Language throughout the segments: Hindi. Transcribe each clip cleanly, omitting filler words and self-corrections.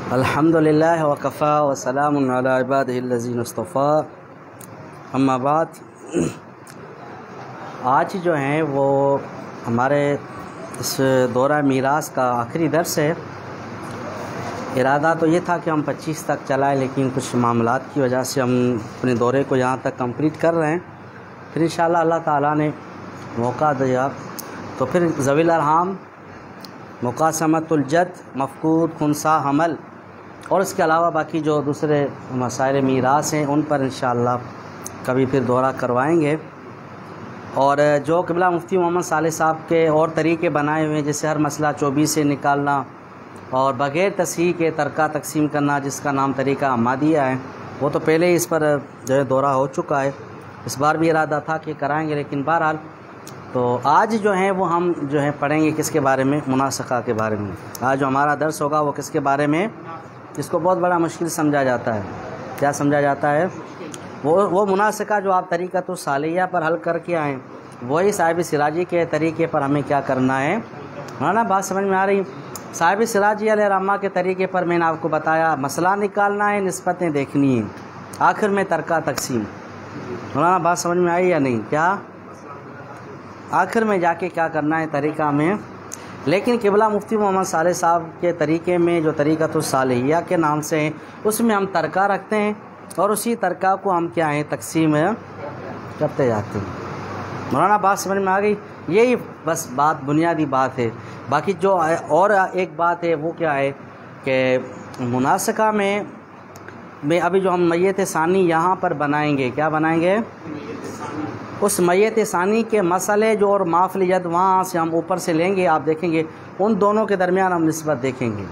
अल्हम्दुलिल्लाह वकफ़ा वसलामुन अला इबादिहिल्लज़ीना इस्तफ़ा अम्मा बाद। आज जो हैं वो हमारे इस दौरा मीरास का आखिरी दर्स है। इरादा तो ये था कि हम 25 तक चलाएं, लेकिन कुछ मामलात की वजह से हम अपने दौरे को यहाँ तक कंप्लीट कर रहे हैं। फिर इंशाअल्लाह अल्लाह ताला ने मौका दिया तो फिर ज़वील अरहाम, मुक़ासमतुल जद, मफ़क़ूद, खुनसा हमल और इसके अलावा बाकी जो दूसरे मसाइल मीरास हैं उन पर इंशाअल्लाह कभी फिर दौरा करवाएंगे। और जो क़िबला मुफ्ती मोहम्मद सालेह साहब के और तरीक़े बनाए हुए हैं, जैसे हर मसला 24 से निकालना और बग़ैर तस्हीह के तरका तकसीम करना, जिसका नाम तरीक़ा अहमदिया है, वो तो पहले ही इस पर जो है दौरा हो चुका है। इस बार भी इरादा था कि कराएंगे, लेकिन बहरहाल तो आज जो है वो हम जो है पढ़ेंगे किसके बारे में, मुनासका के बारे में। आज जो हमारा दर्स होगा वो किसके बारे में, इसको बहुत बड़ा मुश्किल समझा जाता है। क्या समझा जाता है? वो मुनासका जो आप तरीक़तु सालिया पर हल करके आएँ, वही साहिब सिराजी के तरीक़े पर हमें क्या करना है। ना बात समझ में आ रही? साहिब सिराजी अलैहिर्रहमा के तरीक़े पर मैंने आपको बताया, मसला निकालना है, निस्बतें देखनी है, आखिर में तरका तकसीम। ना बात समझ में आई या नहीं? क्या आखिर में जाके क्या करना है तरीक़ा में। लेकिन क़िबला मुफ्ती मोहम्मद सालेह साहब के तरीक़े में जो तरीक़तु सालिया के नाम से है, उसमें हम तरका रखते हैं और उसी तरका को हम क्या है तकसीम करते जाते हैं। मौलाना बात समझ में आ गई? यही बस बात, बुनियादी बात है। बाकी जो और एक बात है वो क्या है कि मुनासका में अभी जो हम मय्यत सानी यहाँ पर बनाएंगे, क्या बनाएंगे, उस मय्यत सानी के मसले जो और माफ़िल यद वहाँ से हम ऊपर से लेंगे, आप देखेंगे उन दोनों के दरमियान हम निस्बत देखेंगे।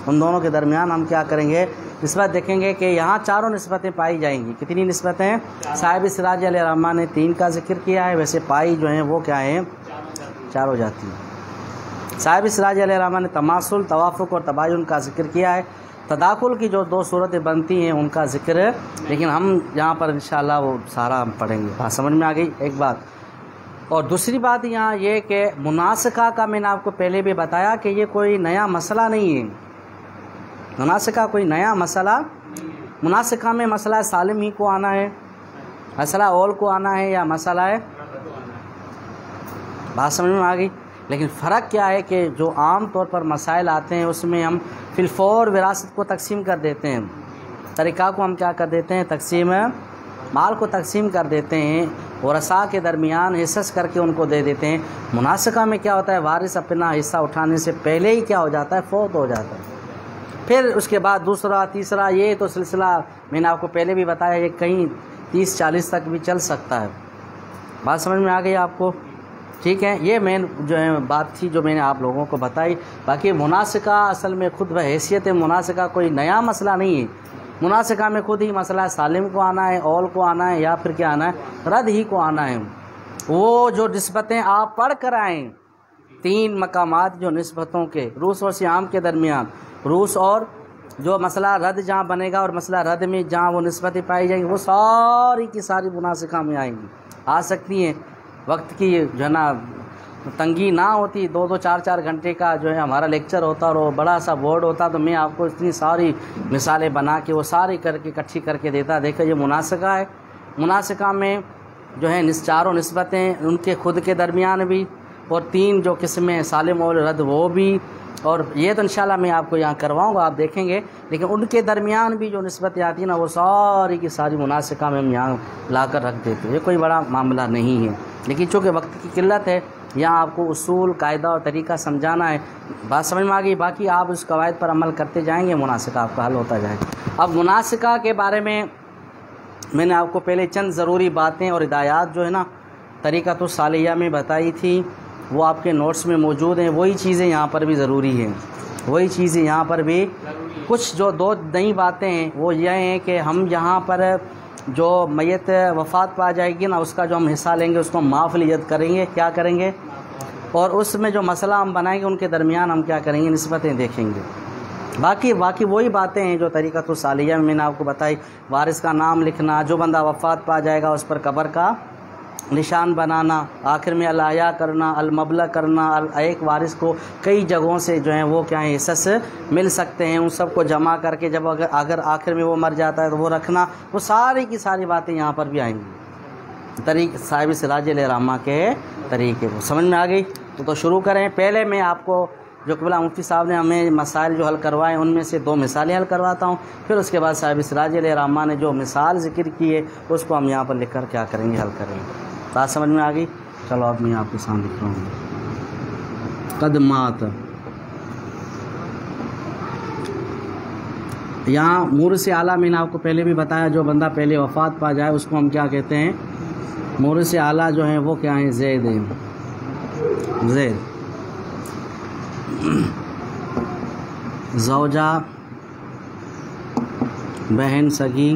उन दोनों के दरमियान हम क्या करेंगे, निस्बत देखेंगे कि यहाँ चारों निस्बतें पाई जाएंगी। कितनी निस्बतें? साहिब सिराज अलैहिर्रहमा ने 3 का जिक्र किया है, वैसे पाई जो हैं वो क्या है, 4 हो जाती है। साहिब सिराज अलैहिर्रहमा ने तमासुल, तवाफुक और तबायुन का जिक्र किया है। तदाकुल की जो 2 सूरतें बनती हैं उनका जिक्र है, लेकिन हम यहाँ पर इंशाअल्लाह वो सारा हम पढ़ेंगे। बात समझ में आ गई? एक बात। और दूसरी बात यहाँ ये कि मुनासका का मैंने आपको पहले भी बताया कि ये कोई नया मसला नहीं है। मुनासका कोई नया मसला, मुनासका में मसला सालिम ही को आना है, मसला औल को आना है, या मसला है। बात समझ में आ गई? लेकिन फ़र्क क्या है कि जो आम तौर पर मसाइल आते हैं उसमें हम फिलफौर विरासत को तकसीम कर देते हैं, तरीक़ा को हम क्या कर देते हैं, तकसीम, माल को तकसीम कर देते हैं, वरसा के दरमियान हिस्स करके उनको दे देते हैं। मुनासका में क्या होता है, वारिस अपना हिस्सा उठाने से पहले ही क्या हो जाता है, फौत हो जाता है। फिर उसके बाद दूसरा तीसरा, ये तो सिलसिला मैंने आपको पहले भी बताया, ये कहीं 30-40 तक भी चल सकता है। बात समझ में आ गई आपको? ठीक है, ये मेन जो है बात थी जो मैंने आप लोगों को बताई। बाकी मुनासका असल में खुद बहैसियत मुनासका कोई नया मसला नहीं है। मुनासका में खुद ही मसला सालिम को आना है, औल को आना है, या फिर क्या आना है, रद ही को आना है। वो जो निस्बतें आप पढ़ कर आएँ, 3 मकामात जो निस्बतों के रूस और सियाम के दरमियान, रूस और जो मसला रद जहाँ बनेगा और मसला रद में जहाँ वो निस्बतें पाई जाएंगी, वो सारी की सारी मुनासका में आएंगी, आ सकती हैं। वक्त की जो है ना तंगी ना होती, 2-2, 4-4 घंटे का जो है हमारा लेक्चर होता और वो बड़ा सा बोर्ड होता, तो मैं आपको इतनी सारी मिसालें बना के वो सारी करके इकट्ठी करके देता। देखो ये मुनासका है। मुनासका में जो है चारों निस्बतें उनके खुद के दरमियान भी, और 3 जो किस्में हैं सालिम और रद वो भी, और ये तो इंशाल्लाह मैं आपको यहाँ करवाऊँगा, आप देखेंगे। लेकिन उनके दरमियान भी जो निस्बतें आती हैं ना, वो सारी की सारी मुनासका में हम यहाँ ला कर रख देते हैं। ये कोई बड़ा मामला नहीं है, लेकिन चूँकि वक्त की किल्लत है, यहाँ आपको उसूल, कायदा और तरीक़ा समझाना है। बात समझ में आ गई? बाकी आप उस कवायद पर अमल करते जाएंगे, मुनासिका आपका हल होता जाएगा। अब मुनासिका के बारे में मैंने आपको पहले चंद ज़रूरी बातें और हिदायत जो है ना तरीक़तु सालिया में बताई थी, वो आपके नोट्स में मौजूद हैं। वही चीज़ें यहाँ पर भी ज़रूरी हैं, वही चीज़ें यहाँ पर भी। कुछ जो 2 नई बातें हैं वो ये हैं कि हम यहाँ पर जो मय्यत वफ़ात पा जाएगी ना, उसका जो हम हिस्सा लेंगे उसको हम माफ़िल यद करेंगे, क्या करेंगे, और उसमें जो मसला हम बनाएंगे उनके दरमियान हम क्या करेंगे, निस्बतें देखेंगे। बाकी वही बातें हैं जो तरीक़तु सालिया में मैंने आपको बताई। वारिस का नाम लिखना, जो बंदा वफ़ात पा जाएगा उस पर कब्र का निशान बनाना, आखिर में अल-अया करना, अल-मबलग करना, एक वारिस को कई जगहों से जो है वो क्या है हिस्स मिल सकते हैं, उन सब को जमा करके जब अगर आखिर में वो मर जाता है तो वो रखना, वो सारी की सारी बातें यहाँ पर भी आएंगी। तरीक़ साहिब सिराजुल रहमा के तरीक़े वो समझ में आ गई। तो शुरू करें। पहले मैं आपको जो क़िबला मुफ्ती साहब ने हमें मसाइल जो हल करवाए उनमें से 2 मिसालें हल करवाता हूँ, फिर उसके बाद साहिब सिराजुल रहमा ने जो मिसाल ज़िक्र की है उसको हम यहाँ पर लिख कर क्या करेंगे, हल करेंगे। बात समझ में आ गई। चलो अब मैं आपके सामने लिख रहा हूँ। कदमात, यहाँ मूर से आला मैंने आपको पहले भी बताया, जो बंदा पहले वफ़ात पा जाए उसको हम क्या कहते हैं, मूर से आला जो है वो क्या है, ज़ैद है। ज़ैद ज़ौजा, बहन सगी,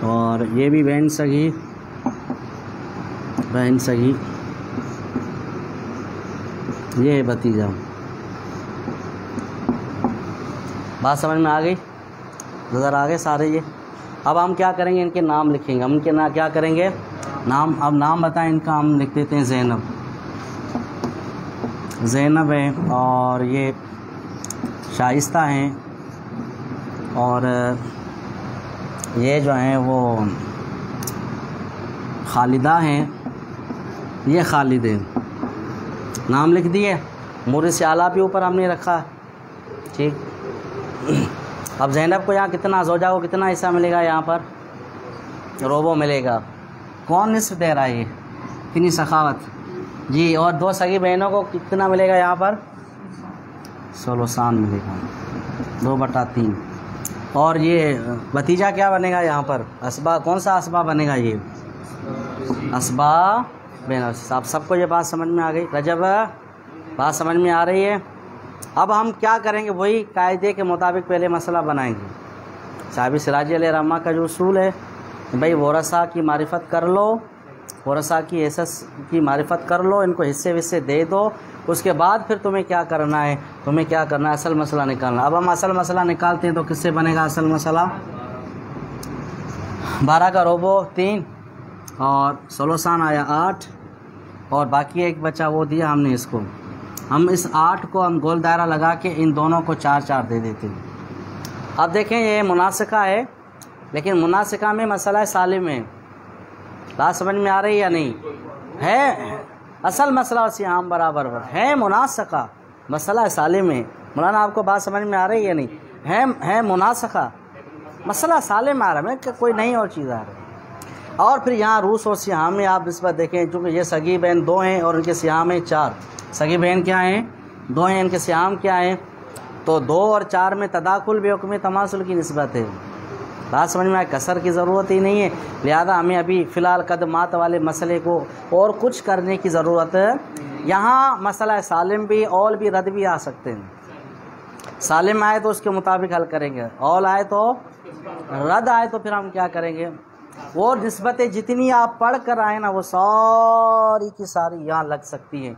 और ये भी बहन सगी, बहन सगी, ये है भतीजा। बात समझ में आ गई, नज़र आ गए सारे ये। अब हम क्या करेंगे, इनके नाम लिखेंगे। हम इनके क्या करेंगे, नाम। अब नाम बताएं इनका, हम लिख देते हैं ज़ैनब। ज़ैनब है, और ये शाइस्ता हैं, और ये जो हैं वो खालिदा हैं, ये खालिद हैं। नाम लिख दिए। मूर से आला भी ऊपर हमने रखा, ठीक। अब ज़ैनब को यहाँ कितना, ज़ौजा को कितना हिस्सा मिलेगा, यहाँ पर रोबो मिलेगा। कौन निस्फ़ दे रहा है, ये कितनी सखावत जी। और 2 सगी बहनों को कितना मिलेगा, यहाँ पर सोलोसान मिलेगा, 2/3। और ये भतीजा क्या बनेगा यहाँ पर, असबा। कौन सा असबा बनेगा, ये असबा बहन। आप सबको ये बात समझ में आ गई, रजब बात समझ में आ रही है। अब हम क्या करेंगे, वही कायदे के मुताबिक पहले मसला बनाएंगे। साहिब सिराजुल रहमा का जो उसूल है भाई, वरसा की मारिफत कर लो, वरसा की एहसास की मारिफत कर लो, इनको हिस्से विस्से दे दो। उसके बाद फिर तुम्हें क्या करना है, तुम्हें क्या करना है, असल मसला निकालना। अब हम असल मसला निकालते हैं तो किससे बनेगा असल मसला, 12 का रोबो 3, और सोलोसान आया 8, और बाकी एक बचा वो दिया हमने इसको। हम इस 8 को हम गोल दायरा लगा के इन दोनों को 4-4 दे देते हैं। अब देखें ये मुनासिका है, लेकिन मुनासिका में मसला सालिम है। बात समझ में आ रही है या नहीं है, असल मसला और सियाम बराबर है, मुनासिका मसला सालिम है। मौलाना आपको बात समझ में आ रही है नहीं है मुनासिका मसला सालिम आ रहा है, कोई नहीं और चीज़ आ रही है। और फिर यहाँ रूस और सियाम में आप निस्बत देखें, चूँकि ये सगी बहन 2 हैं और इनके सियाम हैं 4। सगी बहन क्या हैं, 2 हैं, इनके सियाम क्या हैं, तो 2 और 4 में तदाकुल बेहुक्म तमासुल की निस्बत है। बात समझ में आए, कसर की ज़रूरत ही नहीं है। लिहाजा हमें अभी फ़िलहाल कदमात वाले मसले को और कुछ करने की ज़रूरत है। यहाँ मसला सालिम भी, औल भी, रद्द भी आ सकते हैं। सालिम आए तो उसके मुताबिक हल करेंगे, औल आए तो, रद्द आए तो फिर हम क्या करेंगे। वो निस्बतें जितनी आप पढ़ कर आए ना, वो सारी की सारी यहाँ लग सकती हैं।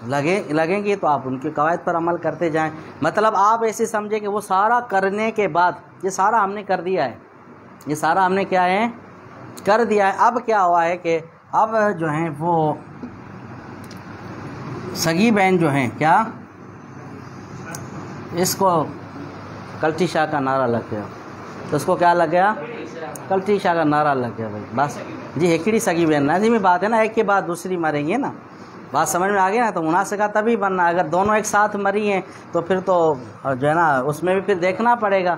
लगेंगी तो आप उनके कवायद पर अमल करते जाएं। मतलब आप ऐसे समझे कि वो सारा करने के बाद, ये सारा हमने कर दिया है, ये सारा हमने क्या है कर दिया है। अब क्या हुआ है कि अब जो है वो सगी बहन जो हैं, क्या इसको कल्टी शाह का नारा लग गया, तो उसको क्या लग गया, कल्टी शाह का नारा लग गया भाई। बस जी हेकड़ी सगी बहन ना, जी में बात है ना, एक के बाद दूसरी मरेंगे ना। बात समझ में आ गई ना। तो मुनासिका तभी बनना, अगर दोनों एक साथ मरी हैं तो फिर तो जो है ना उसमें भी फिर देखना पड़ेगा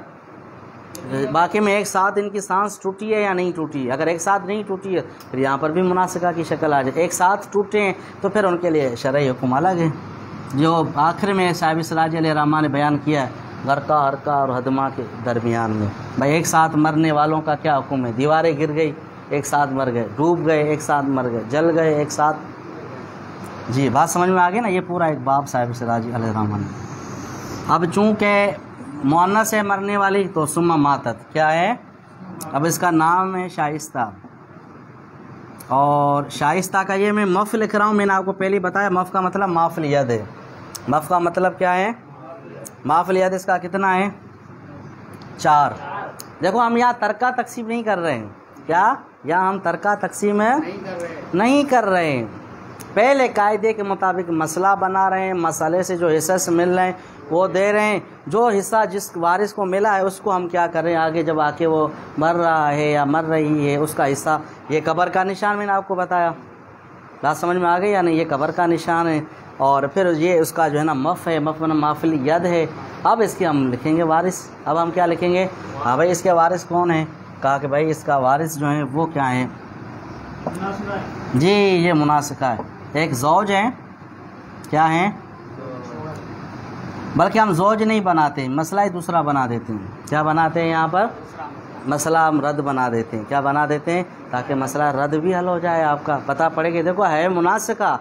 बाकी में एक साथ इनकी सांस टूटी है या नहीं टूटी। अगर एक साथ नहीं टूटी है फिर यहाँ पर भी मुनासिका की शक्ल आ जाए। एक साथ टूटे हैं तो फिर उनके लिए शरई हुक्म अलग है, जो आखिर में साहिब सिराजुल रहमा ने बयान किया है गरका हरका और हदमा के दरमियान में। भाई एक साथ मरने वालों का क्या हुक्म है, दीवारें गिर गई एक साथ मर गए, डूब गए एक साथ मर गए, जल गए एक साथ। जी बात समझ में आ गई ना। ये पूरा एक बाब साहिब सिराजुल रहमा ने। अब चूँकि मुअन्नस है मरने वाली तो सुम्मा मातत क्या है, अब इसका नाम है शाइस्ता। और शाइस्ता का ये मैं मफ़ लिख रहा हूँ, मैंने आपको पहले बताया मफ़ का मतलब माफ़िल यद है। मफ़ का मतलब क्या है, माफ़िल यद। इसका कितना है 4। देखो हम यहाँ तर्का तकसीम नहीं कर रहे हैं, क्या यहाँ हम तर्का तकसीम नहीं कर रहे हैं। पहले कायदे के मुताबिक मसला बना रहे हैं, मसले से जो हिस्से मिल रहे हैं वो दे रहे हैं। जो हिस्सा जिस वारिस को मिला है उसको हम क्या कर रहे हैं, आगे जब आके वो मर रहा है या मर रही है उसका हिस्सा, ये कब्र का निशान मैंने आपको बताया, बात समझ में आ गई या नहीं, ये कब्र का निशान है। और फिर ये उसका जो है ना मफ़ है, मफ़ ना माफिल यद है। अब इसके हम लिखेंगे वारिस। अब हम क्या लिखेंगे, हाँ भाई इसके वारिस कौन है, कहा कि भाई इसका वारिस जो है वो क्या है जी, ये मुनासिका है, एक ज़ौज है, क्या है, बल्कि हम ज़ौज नहीं बनाते, मसला ही दूसरा बना देते हैं। क्या बनाते हैं यहाँ पर, मसला हम रद्द बना देते हैं। क्या बना देते हैं, ताकि मसला रद्द भी हल हो जाए, आपका पता पड़ेगा। देखो है मुनासिका,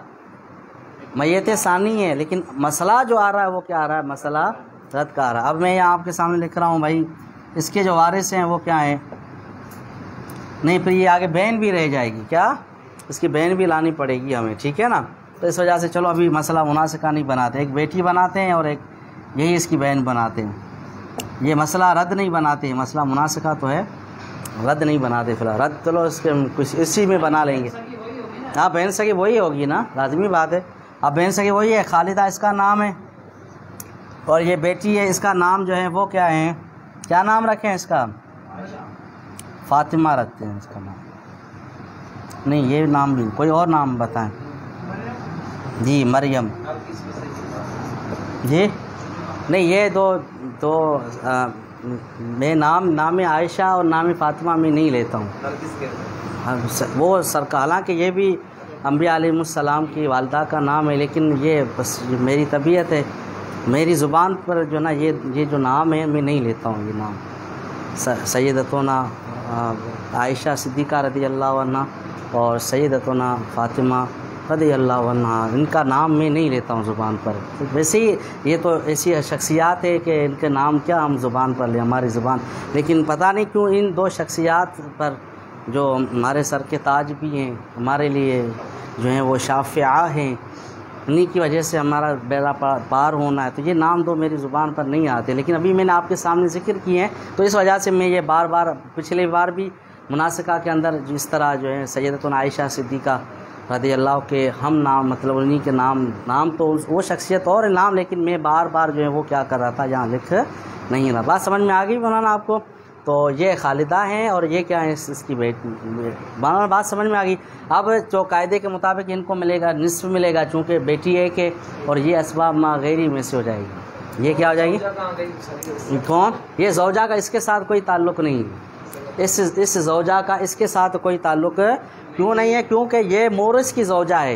मैयत सानी है, लेकिन मसला जो आ रहा है वो क्या आ रहा है, मसला रद्द का आ रहा है। अब मैं यहाँ आपके सामने लिख रहा हूँ भाई इसके जो वारिस हैं वो क्या है, नहीं फिर ये आगे बहन भी रह जाएगी, क्या इसकी बहन भी लानी पड़ेगी हमें, ठीक है ना। तो इस वजह से चलो अभी मसला मुनासिका नहीं बनाते, एक बेटी बनाते हैं और एक यही इसकी बहन बनाते हैं। ये मसला रद्द नहीं बनाते हैं, मसला मुनासिका तो है, रद्द नहीं बनाते फिलहाल। रद्द चलो इसके कुछ इसी में बना लेंगे। हाँ बहन सगी वही होगी ना, लाजमी बात है। अब बहन सगी वही है, खालिदा इसका नाम है और ये बेटी है, इसका नाम जो है वो क्या है, क्या नाम रखें इसका, फातिमा रखते हैं इसका नाम, नहीं ये नाम भी, कोई और नाम बताएं जी, मरियम जी, नहीं ये दो मैं नाम आयशा और नाम फातिमा में नहीं लेता हूँ वो सर, हालांकि ये भी अम्बिया अलैहिमुस्सलाम की वालदा का नाम है, लेकिन ये बस मेरी तबीयत है, मेरी ज़ुबान पर जो ना ये जो नाम है मैं नहीं लेता हूँ ये नाम। सैयदतुना आयशा सिद्दीक़ा रज़ी अल्लाह अन्हा और सैयदतुना फ़ातिमा रज़ी अल्लाह अन्हा, इनका नाम मैं नहीं लेता हूँ ज़ुबान पर। तो वैसे ही ये तो ऐसी शख्सियात है कि इनके नाम क्या हम ज़ुबान पर लें, हमारी ज़ुबान, लेकिन पता नहीं क्यों इन दो शख्सियात पर जो हमारे सर के ताज भी हैं, हमारे लिए जो हैं वो शाफ़िआ हैं, उन्हीं की वजह से हमारा बेड़ा पार होना है, तो ये नाम दो मेरी ज़ुबान पर नहीं आते। लेकिन अभी मैंने आपके सामने ज़िक्र किए हैं, तो इस वजह से मैं ये बार बार, पिछली बार भी मुनासिका के अंदर जिस तरह जो है सैयदतुना आयशा सिद्दीक़ा रज़ी अल्लाह के हम नाम, मतलब उन्हीं के नाम तो वो शख्सियत और नाम, लेकिन मैं बार बार जो है वो क्या कर रहा था, यहाँ लिख नहीं रहा। बात समझ में आ गई बनाना आपको। तो ये खालिदा हैं और ये क्या है, इसकी बेटी, बात समझ में आ गई। अब जो कायदे के मुताबिक इनको मिलेगा निस्फ मिलेगा, चूँकि बेटी है कि, और ये असबाब मा गैरी में से हो जाएगी। ये क्या हो जाएगी, कौन, ये ज़ौजा का इसके साथ कोई ताल्लुक़ नहीं, इस ज़ौजा का इसके साथ कोई ताल्लुक़ क्यों नहीं है, क्योंकि ये मोरिस की ज़ौजा है,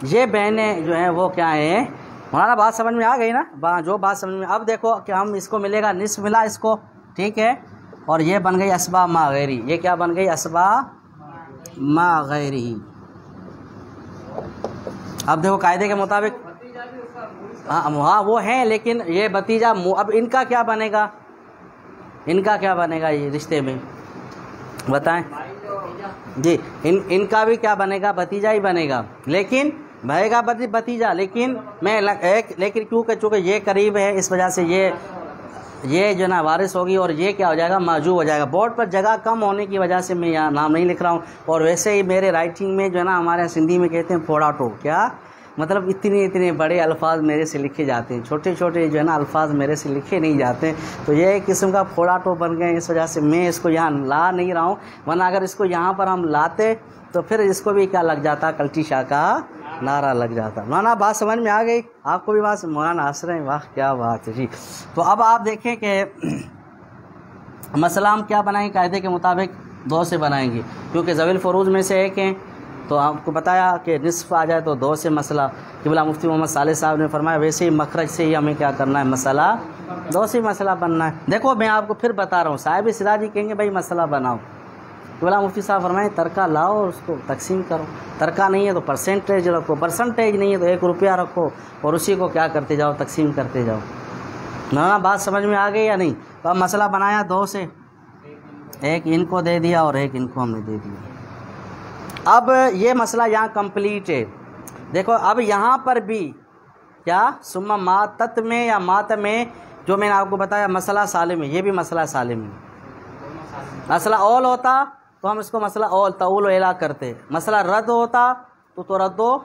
ये बहनें जो हैं वो क्या है, हमारा बात समझ में आ गई ना, जो बात समझ में। अब देखो कि हम इसको मिलेगा निस्फ मिला इसको, ठीक है, और ये बन गई असबा मा गैरी, ये क्या बन गई, असबा मा गैरी। अब देखो कायदे के मुताबिक हाँ वो है, लेकिन ये भतीजा, अब इनका क्या बनेगा, इनका क्या बनेगा ये रिश्ते में बताएं जी, इनका भी क्या बनेगा, भतीजा ही बनेगा, लेकिन बनेगा भतीजा, लेकिन लेकिन चूँकि ये करीब है इस वजह से ये जो ना वारिस होगी, और ये क्या हो जाएगा, माजूब हो जाएगा। बोर्ड पर जगह कम होने की वजह से मैं यहाँ नाम नहीं लिख रहा हूँ, और वैसे ही मेरे राइटिंग में जो है ना, हमारे सिंधी में कहते हैं फोड़ाटो, क्या मतलब इतने बड़े अल्फाज मेरे से लिखे जाते हैं, छोटे छोटे जो है ना अल्फाज मेरे से लिखे नहीं जाते, तो ये एक किस्म का फोड़ाटो बन गए। इस वजह से मैं इसको यहाँ ला नहीं रहा हूँ, वरना अगर इसको यहाँ पर हम लाते तो फिर इसको भी क्या लग जाता, कल्टी शाह का नारा लग जाता। मौलाना बात समझ में आ गई आपको भी, बात मौलाना हंस रहे हैं, वाह क्या बात है जी। तो अब आप देखें कि मसला हम क्या बनाएंगे, कायदे के मुताबिक दो से बनाएंगे, क्योंकि ज़वील फ़ुरूज़ में से एक हैं, तो आपको बताया कि निस्फ़ आ जाए तो दो से मसला, क़िबला मुफ्ती मोहम्मद सालेह साहब ने फरमाया वैसे ही मखरज से ही हमें क्या करना है, मसला दो से मसला बनना है। देखो मैं आपको फिर बता रहा हूँ, साहिब सिराजी कहेंगे भाई मसला बनाओ, क़िबला मुफ्ती साहब फरमाए तरका लाओ और उसको तकसीम करो, तरका नहीं है तो परसेंटेज रखो, परसेंटेज नहीं है तो 1 रुपया रखो, और उसी को क्या करते जाओ, तकसीम करते जाओ। ना बात समझ में आ गई या नहीं। तो अब मसला बनाया दो से, एक इनको दे दिया और एक इनको हमने दे दिया। अब ये मसला यहाँ कंप्लीट है। देखो अब यहाँ पर भी क्या सुम्मा मातत में या मात में, जो मैंने आपको बताया मसला सालिम है, ये भी मसला सालिम है। मसला औल होता तो हम इसको मसला और तऊल इला करते। मसला रद्द होता तो रद्दो।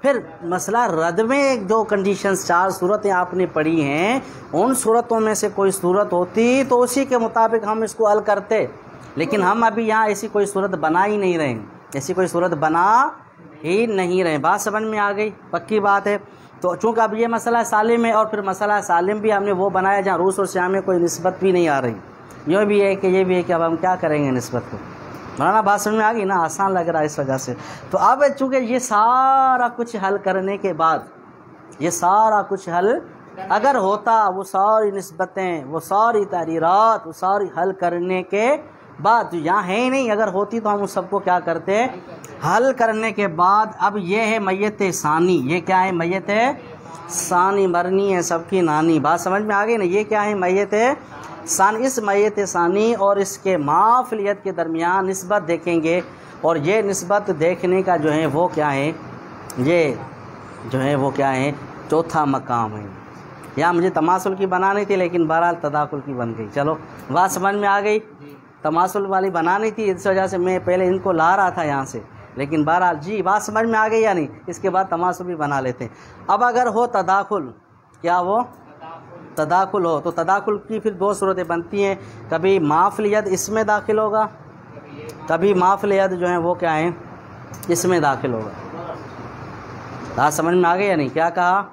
फिर मसला रद्द में जो कंडीशंस 4 सूरतें आपने पढ़ी हैं, उन सूरतों में से कोई सूरत होती तो उसी के मुताबिक हम इसको हल करते। लेकिन हम अभी यहाँ ऐसी कोई सूरत बना ही नहीं रहे, ऐसी कोई सूरत बना ही नहीं रहे। बात समझ में आ गई? पक्की बात है। तो चूँकि अब ये मसला सालिम है और फिर मसला सालिम भी हमने वो बनाया जहाँ रूस और श्याम में कोई निस्बत भी नहीं आ रही, यूँ भी है कि ये भी है कि अब हम क्या करेंगे निस्बत को। मौलाना बात समझ में आ गई ना? आसान लग रहा है इस वजह से। तो अब चूँकि ये सारा कुछ हल करने के बाद, ये सारा कुछ हल अगर होता, वो सारी निस्बतें, वो सारी तहरीरात, वो सारी हल करने के बाद, जो यहाँ है ही नहीं, अगर होती तो हम उस सबको क्या करते, हल करने के बाद। अब ये है मैयत सानी। ये क्या है? मैयत सानी, मरनी है सबकी नानी। बात समझ में आ गई ना? ये क्या है? मैयत सानी। इस मैयत सानी और इसके माफलियत के दरमियान निस्बत देखेंगे, और ये निस्बत देखने का जो है वो क्या है, ये जो है वो क्या है, चौथा मकाम है। यहाँ मुझे तमासुल की बनानी थी लेकिन बहरहाल तदाकुल की बन गई। चलो बात समझ में आ गई? तमासुल वाली बनानी थी, इस वजह से मैं पहले इनको ला रहा था यहाँ से, लेकिन बहरहाल जी बात समझ में आ गई या नहीं? इसके बाद तमासुल भी बना लेते हैं। अब अगर हो तदाकुल, क्या वो तदाकुल हो, तो तदाकुल की फिर 2 सूरतें बनती हैं। कभी माफलियत इसमें दाखिल होगा, कभी माफलियत जो है वो क्या है, इसमें दाखिल होगा। बात समझ में आ गई या नहीं? क्या कहा?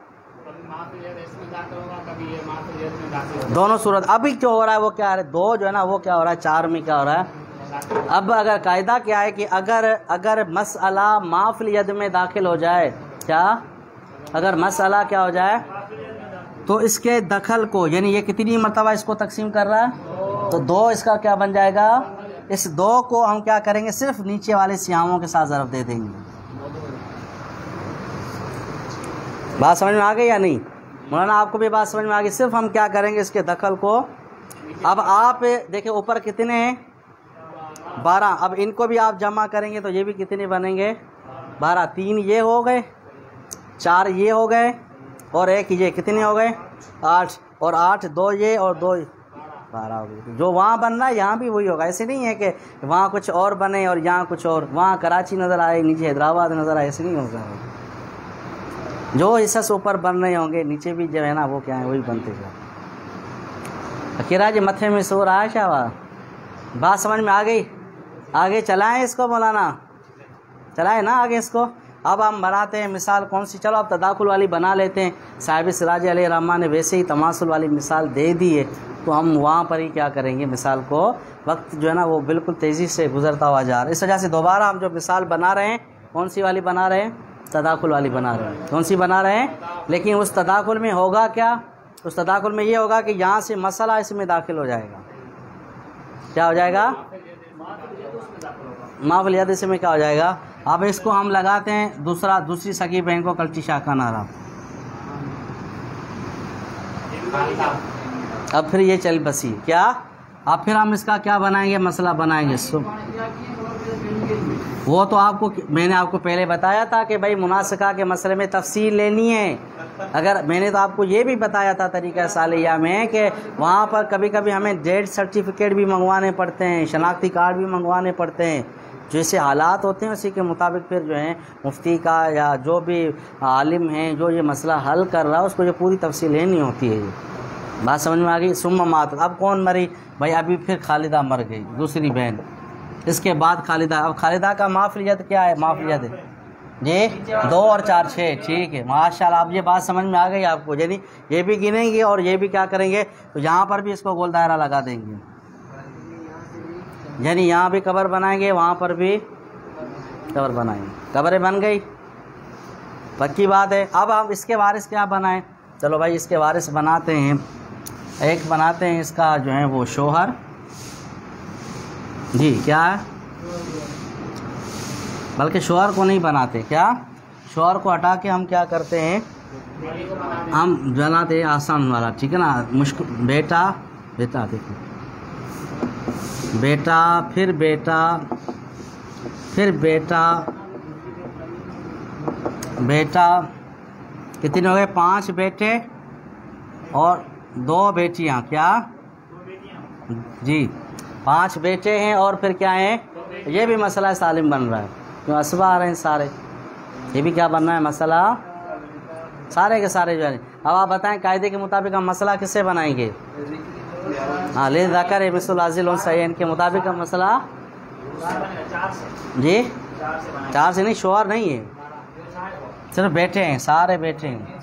दोनों सूरत। अभी जो हो रहा है वो क्या है, 2 जो है ना वो क्या हो रहा है, 4 में क्या हो रहा है। अब अगर कायदा क्या है कि अगर मसला माफलियत में दाखिल हो जाए, क्या अगर मसला क्या हो जाए, तो इसके दखल को, यानी ये कितनी मरतबा इसको तकसीम कर रहा है, तो 2 इसका क्या बन जाएगा। इस 2 को हम क्या करेंगे, सिर्फ नीचे वाले सियामों के साथ ज़रब दे देंगे। बात समझ में आ गई या नहीं? मौलाना आपको भी बात समझ में आ गई? सिर्फ हम क्या करेंगे, इसके दखल को। अब आप देखिए ऊपर कितने हैं, 12। अब इनको भी आप जमा करेंगे तो ये भी कितने बनेंगे, 12। 3 ये हो गए, 4 ये हो गए, और 1 ये, कितने हो गए, 8। और 8, 2 ये और 2, 12 हो गए। जो वहाँ बन रहा है यहाँ भी वही होगा। ऐसे नहीं है कि वहाँ कुछ और बने और यहाँ कुछ और, वहाँ कराची नज़र आए, नीचे हैदराबाद नज़र आए, ऐसे नहीं होगा। जो हिस्सा से ऊपर बन रहे होंगे नीचे भी जो है ना वो क्या है, वही बनते जाए। अकीरा जी मत्थे में सो रहा है शावा? बात समझ में आ गई? आगे चलाएं इसको मौलाना, चलाएं ना आगे इसको। अब हम बनाते हैं मिसाल कौन सी, चलो अब तदाकुल वाली बना लेते हैं। साहिब सिराज अलैहि रहमान ने वैसे ही तमासुल वाली मिसाल दे दी है, तो हम वहाँ पर ही क्या करेंगे, मिसाल को, वक्त जो है ना वो बिल्कुल तेज़ी से गुजरता हुआ जा रहा है, इस वजह से दोबारा हम जो मिसाल बना रहे हैं, कौन सी वाली बना रहे हैं, तदाकुल वाली बना रहे हैं। कौन सी बना रहे हैं? लेकिन उस तदाकुल में होगा क्या, उस तदाकुल में ये होगा कि यहाँ से मसला इसमें दाखिल हो जाएगा। क्या हो जाएगा? माफलियत इसमें क्या हो जाएगा। अब इसको हम लगाते हैं दूसरी सगी बहन को कल्टी शाखा नारा। अब फिर ये चल बसी क्या, अब फिर हम इसका क्या बनाएंगे, मसला बनाएंगे। वो तो आपको मैंने आपको पहले बताया था कि भाई मुनासिका के मसले में तफसील लेनी है। अगर मैंने तो आपको ये भी बताया था तरीका सालिया में कि वहाँ पर कभी कभी हमें डेथ सर्टिफिकेट भी मंगवाने पड़ते हैं, शनाख्ती कार्ड भी मंगवाने पड़ते हैं। जैसे हालात होते हैं उसी के मुताबिक फिर जो है मुफ्ती का या जो भी आलिम है जो ये मसला हल कर रहा है उसको जो पूरी तफसील लेनी होती है। ये बात समझ में आ गई। सुम्मा मात, अब कौन मरी भाई, अभी फिर खालिदा मर गई, दूसरी बहन, इसके बाद खालिदा। अब खालिदा का माफलियत क्या है, माफलियत ये 2 और 4 6, ठीक है माशाल्लाह। अब ये बात समझ में आ गई आपको, यानी ये भी गिनेंगे और ये भी क्या करेंगे, तो यहाँ पर भी इसको गोल दायरा लगा देंगे, यानी यहाँ भी कबर बनाएंगे, वहाँ पर भी कबर बनाएंगे। कबरें बन गई, पक्की बात है। अब हम इसके वारिस क्या बनाएं, चलो भाई इसके वारिस बनाते हैं। एक बनाते हैं इसका जो है वो शोहर जी, क्या है, बल्कि शोहर को नहीं बनाते, क्या शोहर को हटा के हम क्या करते हैं, हम बनाते हैं आसान वाला, ठीक है ना। मुश्किल बेटा, बेटा देखो, बेटा फिर बेटा फिर बेटा, बेटा कितने हो गए, 5 बेटे और 2 बेटियां, क्या जी 5 बेटे हैं और फिर क्या हैं ये भी मसला सालिम बन रहा है, क्यों असबा आ रहे हैं सारे, ये भी क्या बन रहा है मसला सारे के सारे जो है। अब आप बताएं कायदे के मुताबिक हम मसला किससे बनाएंगे? हाँ, ले ज़कर मिसल हाज़िल उन्सयैन के मुताबिक हम मसला जी 4 से नहीं, शोहर नहीं है, सिर्फ बेटे हैं, सारे बेटे हैं,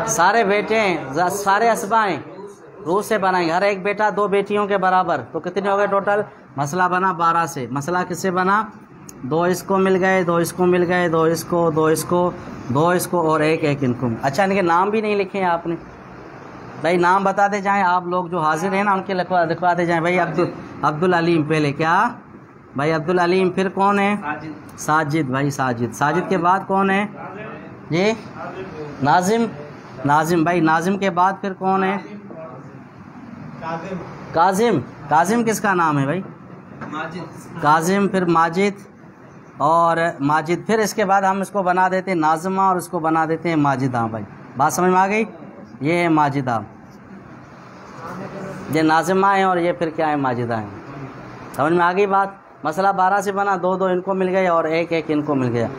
सारे बेटे हैं, सारे असबा हैं, रूह से बनाएंगे। हर एक बेटा 2 बेटियों के बराबर, तो कितने हो गए टोटल? मसला बना 12 से। मसला किससे बना? 2 इसको मिल गए, 2 इसको मिल गए, 2 इसको, 2 इसको, 2 इसको और एक इनको। अच्छा, इनके नाम भी नहीं लिखे हैं आपने भाई, नाम बताते जाएं आप लोग जो हाजिर हैं ना, उनके लिखवाते जाएं भाई। अब्दुल अलीम पहले, क्या भाई? अब्दुल अलीम, फिर कौन है? साजिद भाई, साजिद। साजिद के बाद कौन है जी? नाजिम। नाजिम भाई, नाजिम के बाद फिर कौन है? काजिम। काजिम किसका नाम है भाई? काजिम, फिर माजिद और माजिद, फिर इसके बाद हम इसको बना देते हैं नाज़िमा और इसको बना देते हैं माजिदा। भाई बात समझ में आ गई? ये है माजिदा, ये नाज़िमा है और ये फिर क्या है? माजिदा है। समझ में आ गई बात? मसला 12 से बना, 2 इनको मिल गए और एक इनको मिल गया।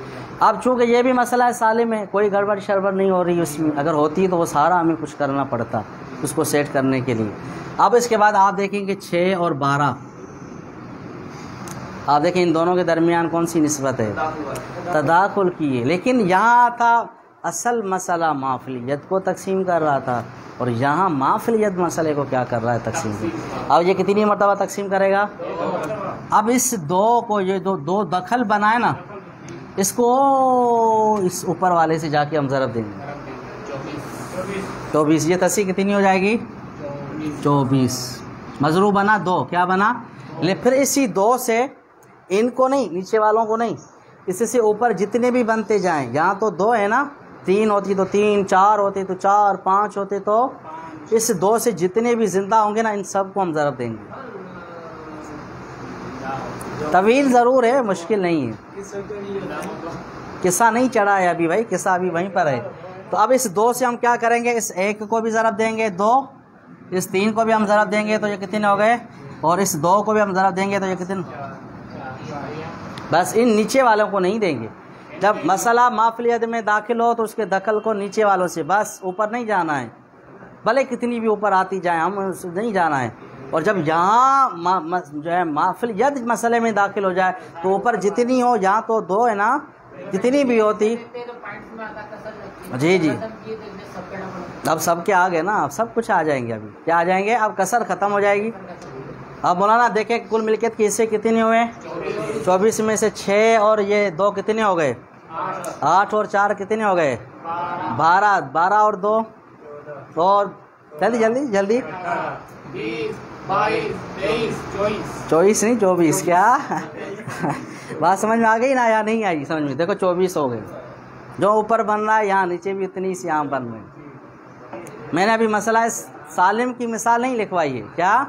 अब चूँकि ये भी मसला है सालिम है, कोई गड़बड़ शड़बड़ नहीं हो रही उसमें, अगर होती तो वो सारा हमें कुछ करना पड़ता उसको सेट करने के लिए। अब इसके बाद आप देखेंगे 6 और 12, आप देखें इन दोनों के दरमियान कौन सी निस्बत है? तदाखुल की है। लेकिन यहाँ था असल मसला माफिलियत को तकसीम कर रहा था, और यहाँ माफिलियत मसले को क्या कर रहा है? तकसीम कर। अब ये कितनी मरतबा तकसीम करेगा? अब इस 2 को, ये दो दखल बनाए ना, इसको इस ऊपर वाले से जाके हम ज़रब देंगे 24। ये तसी कितनी हो जाएगी? 24। मजरू बना 2, क्या बना? ले फिर इसी 2 से इनको नहीं, नीचे वालों को नहीं, इससे ऊपर जितने भी बनते जाएं। यहाँ तो 2 है ना, 3 होती तो 3, 4 होते तो 4, 5 होते तो इस 2 से जितने भी जिंदा होंगे ना, इन सब को हम ज़रब देंगे। तवील ज़रूर है, मुश्किल नहीं है। किस्सा नहीं चढ़ा है अभी भाई, किस्सा अभी वहीं पर है। तो अब इस 2 से हम क्या करेंगे? इस 1 को भी ज़रब देंगे 2, इस 3 को भी हम ज़रब देंगे तो ये कितने हो गए, और इस 2 को भी हम ज़रब देंगे तो ये कितने। बस इन नीचे वालों को नहीं देंगे। जब मसला माफिलियत में दाखिल हो तो उसके दखल को नीचे वालों से, बस ऊपर नहीं जाना है, भले कितनी भी ऊपर आती जाए, हम नहीं जाना है। और जब यहाँ जो है माफिलियत मसले में दाखिल हो जाए तो ऊपर जितनी हो, यहाँ तो 2 है ना, जितनी भी होती जी जी, अब सबके आ गए ना, अब सब कुछ आ जाएंगे। अभी क्या आ जाएंगे? अब कसर ख़त्म हो जाएगी। अब मौलाना देखें कुल मिलकियत के हिस्से कितने हुए? 24 में से 6 और ये 2 कितने हो गए? 8 और 4 कितने हो गए? 12। 12 और 2 और जल्दी जल्दी जल्दी 24 नहीं 24, क्या बात समझ में आ गई ना या नहीं आई समझ में? देखो 24 हो गए, जो ऊपर बन रहा है यहाँ नीचे भी इतनी सी यहाँ बन रहे। मैंने अभी मसला सालिम की मिसाल नहीं लिखवाई है, क्या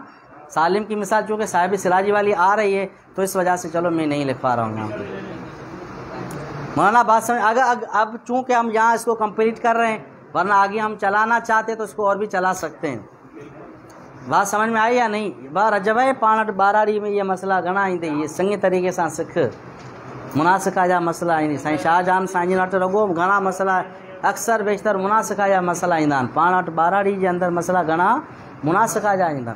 सालिम की मिसाल चूँकि साहिब सिराजी वाली आ रही है तो इस वजह से चलो मैं नहीं लिख पा रहा हूँ यहाँ पर। मौलाना बात समझ, अगर अब चूँकि हम यहाँ इसको कंप्लीट कर रहे हैं, वरना आगे हम चलाना चाहते तो इसको और भी चला सकते हैं। बात समझ में आई या नहीं? बार रजब 5-12 में ये मसला घना ईंदे, ये संगी तरीक़े सां सिख मुनासिका जा मसला ईंदी। साईं शाहजहान साईं वटि रगो घणा मसला, अक्सर बेशतर मुनासिका जा मसला ईंदा आहिनि। 5-12 जे अंदरि मसला घणा मुनासिका जा ईंदा।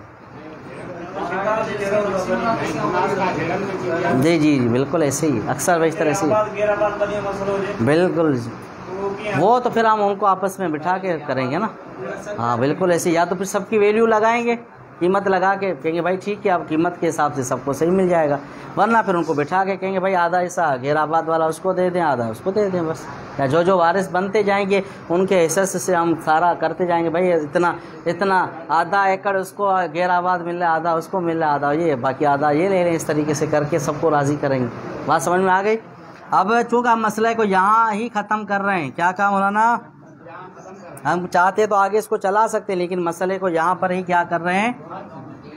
जी जी बिल्कुल ऐसे ही, अक्सर बेशतर ऐसे ही, बिल्कुल। वो तो फिर हम उनको आपस में बिठा के करेंगे ना। हाँ बिल्कुल ऐसे, या तो फिर सबकी वैल्यू लगाएंगे, कीमत लगा के कहेंगे भाई ठीक है, अब कीमत के हिसाब से सबको सही मिल जाएगा। वरना फिर उनको बिठा के कहेंगे भाई आधा हिस्सा घेराबाद वाला उसको दे दें, आधा उसको दे दें बस। या जो वारिस बनते जाएंगे उनके हिस्से से हम सारा करते जाएंगे, भाई इतना इतना आधा एकड़ उसको घेराबाद मिल रहा है, आधा उसको मिल रहा है, आधा ये, बाकी आधा ये ले लें। इस तरीके से करके सबको राज़ी करेंगे। बात समझ में आ गई? अब चूँकि हम मसले को यहाँ ही ख़त्म कर रहे हैं, क्या कहा मौलाना? हम चाहते तो आगे इसको चला सकते हैं, लेकिन मसले को यहाँ पर ही क्या कर रहे हैं?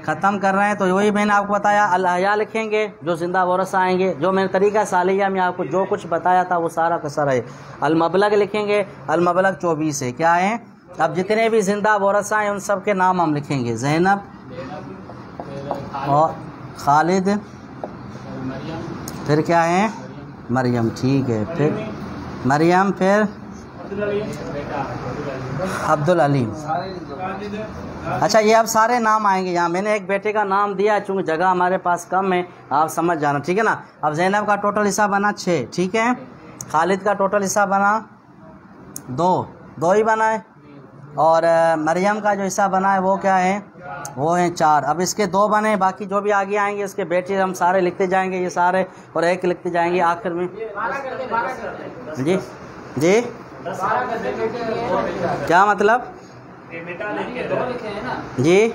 ख़त्म कर रहे हैं। तो वही मैंने आपको बताया, अल हया लिखेंगे जो जिंदा वारिस आएंगे, जो मैंने तरीका सालिया में आपको जो कुछ बताया था वो सारा का सारा है। अल मबलग लिखेंगे, अल मबलग 24 है, क्या है? अब जितने भी जिंदा वारिस आए उन सब के नाम हम लिखेंगे, ज़ैनब और खालिद फिर क्या है? मरियम, ठीक है। फिर मरियम, फिर अब्दुल अलीम। अच्छा, ये अब सारे नाम आएंगे यहाँ। मैंने एक बेटे का नाम दिया, चूँकि जगह हमारे पास कम है, आप समझ जाना, ठीक है ना। अब ज़ैनब का टोटल हिस्सा बना 6, ठीक है। खालिद का टोटल हिस्सा बना 2 ही बना है। और मरियम का जो हिस्सा बना है वो क्या है? वो है 4। अब इसके 2 बने, बाकी जो भी आगे आएंगे उसके बेटे हम सारे लिखते जाएंगे, ये सारे, और एक लिखते जाएंगे आखिर में। जी जी, क्या मतलब? जी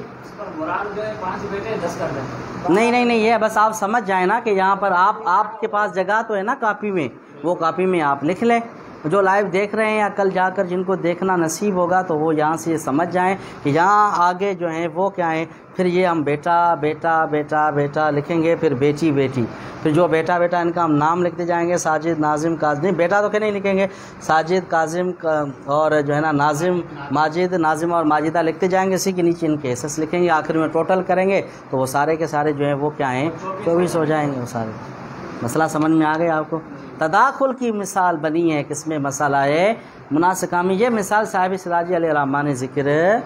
नहीं, ये बस आप समझ जाए ना कि यहाँ पर आपके पास जगह तो है ना कापी में, वो कापी में आप लिख लें। जो लाइव देख रहे हैं या कल जाकर जिनको देखना नसीब होगा तो वो यहाँ से समझ जाएं कि यहाँ आगे जो है वो क्या है। फिर ये हम बेटा बेटा बेटा बेटा लिखेंगे, फिर बेटी बेटी, फिर जो बेटा बेटा इनका हम नाम लिखते जाएंगे, साजिद, नाजिम, काजिम। बेटा तो क्या नहीं लिखेंगे, साजिद, काजिम और जो है ना नाजिम, माजिद, नाजिम और माजिदा लिखते जाएंगे। इसी के नीचे इनके एसेस लिखेंगे, आखिर में टोटल करेंगे तो वो सारे के सारे जो है वो क्या हैं 24 हो जाएंगे वो सारे। मसला समझ में आ गया आपको? तदाखुल की मिसाल बनी है, किसमें मसाला है? मुनासिका में। ये मिसाल साहिब सिराजी अलैहिर्रहमान ने जिक्र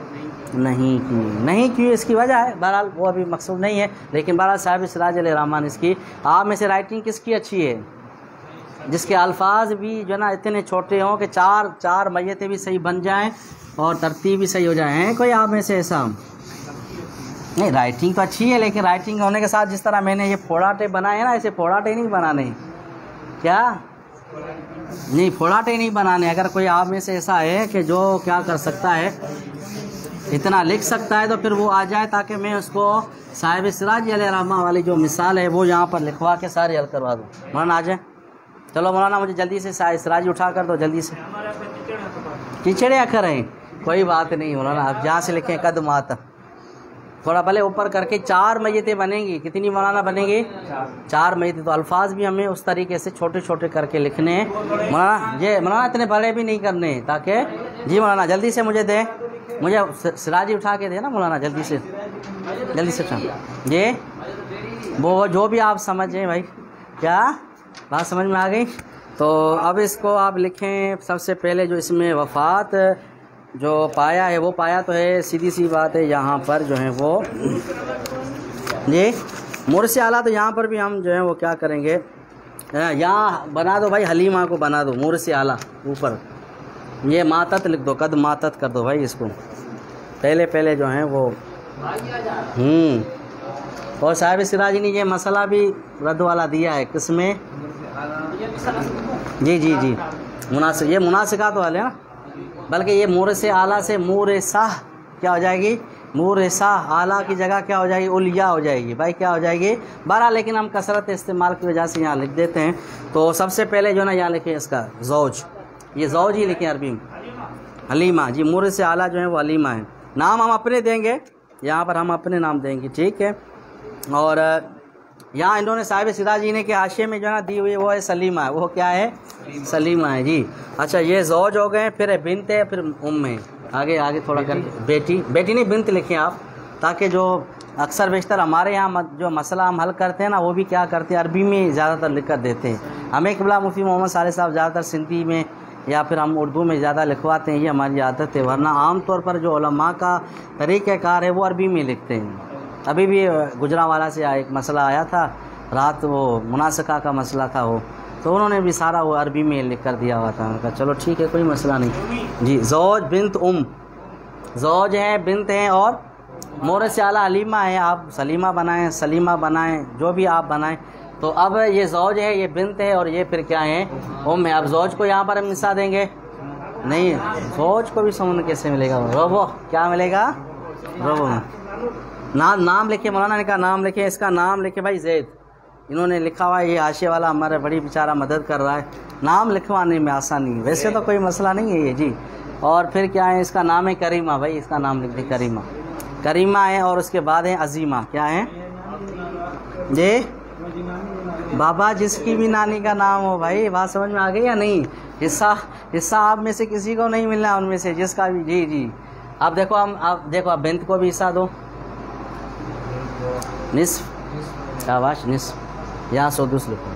नहीं की, इसकी वजह है, बहरहाल वो अभी मकसूद नहीं है, लेकिन बहरहाल साहिब सिराज अलैहिर्रहमान इसकी। आप में से राइटिंग किसकी अच्छी है? जिसके अल्फाज भी जो है ना इतने छोटे हों कि चार मैयतें भी सही बन जाएं और तरतीब भी सही हो जाए। हैं कोई आप में से ऐसा? नहीं, राइटिंग तो अच्छी है, लेकिन राइटिंग होने के साथ जिस तरह मैंने ये फोड़ाटे बनाए हैं ना, ऐसे फोड़ाटे नहीं बनाने। क्या नहीं, फोड़ाटे नहीं बनाने। अगर कोई आप में से ऐसा है कि जो क्या कर सकता है, इतना लिख सकता है, तो फिर वो आ जाए, ताकि मैं उसको साहिब सिराज अलैहिर्रहमान वाली जो मिसाल है वो यहाँ पर लिखवा के सारे हल करवा दूँ। मौलाना आ जाए। चलो मौलाना, मुझे जल्दी से साहिब सिराज उठा कर दो, जल्दी से। चिचड़े अखर हैं, कोई बात नहीं मौलाना, आप जहाँ से लिखें कद मात, थोड़ा भले ऊपर करके 4 मैयतें बनेंगी। कितनी मौलाना बनेंगी? 4 मैयतें। तो अल्फाज भी हमें उस तरीके से छोटे छोटे करके लिखने हैं मौलाना। ये मौलाना इतने बड़े भी नहीं करने, ताकि जी मौलाना जल्दी से मुझे दे, मुझे सिराजी उठा के दे ना मौलाना, जल्दी से उठा। ये वो जो भी आप समझें भाई, क्या बात समझ में आ गई? तो अब इसको आप लिखें। सबसे पहले जो इसमें वफ़ात जो पाया है, वो पाया तो है, सीधी सी बात है, यहाँ पर जो है वो ये मुर्से आला। तो यहाँ पर भी हम जो है वो क्या करेंगे, यहाँ बना दो भाई, हलीमा को बना दो मुर्से आला ऊपर, ये मातत लिख दो, कद मातत कर दो भाई इसको, पहले जो है वो। और साहिब सिराजी ने ये मसला भी रद्द वाला दिया है, किसमें? जी मुनासिक, ये मुनासिका तो वाले ना, बल्कि ये मुरसे आला से मुरसाह क्या हो जाएगी? मुरसाह, आला की जगह क्या हो जाएगी? उलिया हो जाएगी भाई, क्या हो जाएगी? 12। लेकिन हम कसरत इस्तेमाल की वजह से यहाँ लिख देते हैं। तो सबसे पहले जो ना यहाँ लिखें इसका ज़ौज, ये ज़ौज ही लिखें अरबी में, हलीमा। जी मुरसे आला जो है वो हलीमा है। नाम हम अपने देंगे, यहाँ पर हम अपने नाम देंगे, ठीक है। और यहाँ इन्होंने साहिब सिराजी ने के हाशिए में जो है ना दी हुई वो है सलीमा है, वो क्या है? सलीमा है जी। अच्छा, ये ज़ौज हो गए, फिर बिनत है, फिर उम्म है। आगे थोड़ा करके बेटी नहीं बिनत लिखें आप, ताकि जो अक्सर बेशतर हमारे यहाँ जो मसला हम हल करते हैं ना, वो भी क्या करते हैं, अरबी में ज़्यादातर लिख कर देते हैं। हमें क़िबला मुफ्ती मोहम्मद साले साहब ज़्यादातर सिंधी में या फिर हम उर्दू में ज़्यादा लिखवाते हैं, ये हमारी आदत है। वरना आम तौर पर जो उलमा का तरीक़ाकार है वो अरबी में लिखते हैं। अभी भी गुजरांवाला से एक मसला आया था रात, वो मुनासिका का मसला था वो, तो उन्होंने भी सारा वो अरबी में लिख कर दिया हुआ था। उनका चलो ठीक है, कोई मसला नहीं जी। ज़ौज बिनत ज़ौज है, बिनत है, और मोरस आला हलीमा है। आप सलीमा बनाएं, सलीमा बनाएं, जो भी आप बनाएं। तो अब ये ज़ौज है, ये बिनत है, और ये फिर क्या है? उम्म है। अब ज़ौज को यहाँ पर हम निसा देंगे नहीं, ज़ौज को भी समझ कैसे मिलेगा? रोबो क्या मिलेगा? रोबो में नाम लिखे, मौलाना ने कहा नाम लिखे, इसका नाम लिखे भाई ज़ैद, इन्होंने लिखा हुआ है। ये आशे वाला हमारे बड़ी बेचारा मदद कर रहा है, नाम लिखवाने में आसानी है, वैसे तो कोई मसला नहीं है ये जी। और फिर क्या है, इसका नाम है करीमा भाई, इसका नाम लिख दे करीमा है। और उसके बाद है अजीमा, क्या है जी? बाबा जिसकी भी नानी का नाम हो भाई, बात समझ में आ गई या नहीं? हिस्सा आप में से किसी को नहीं मिलना, उनमें से जिसका भी। जी अब देखो, आप बिंत को भी हिस्सा दो, निस्फ, शाबाश निस्फ। यहाँ सुदुस लिखो।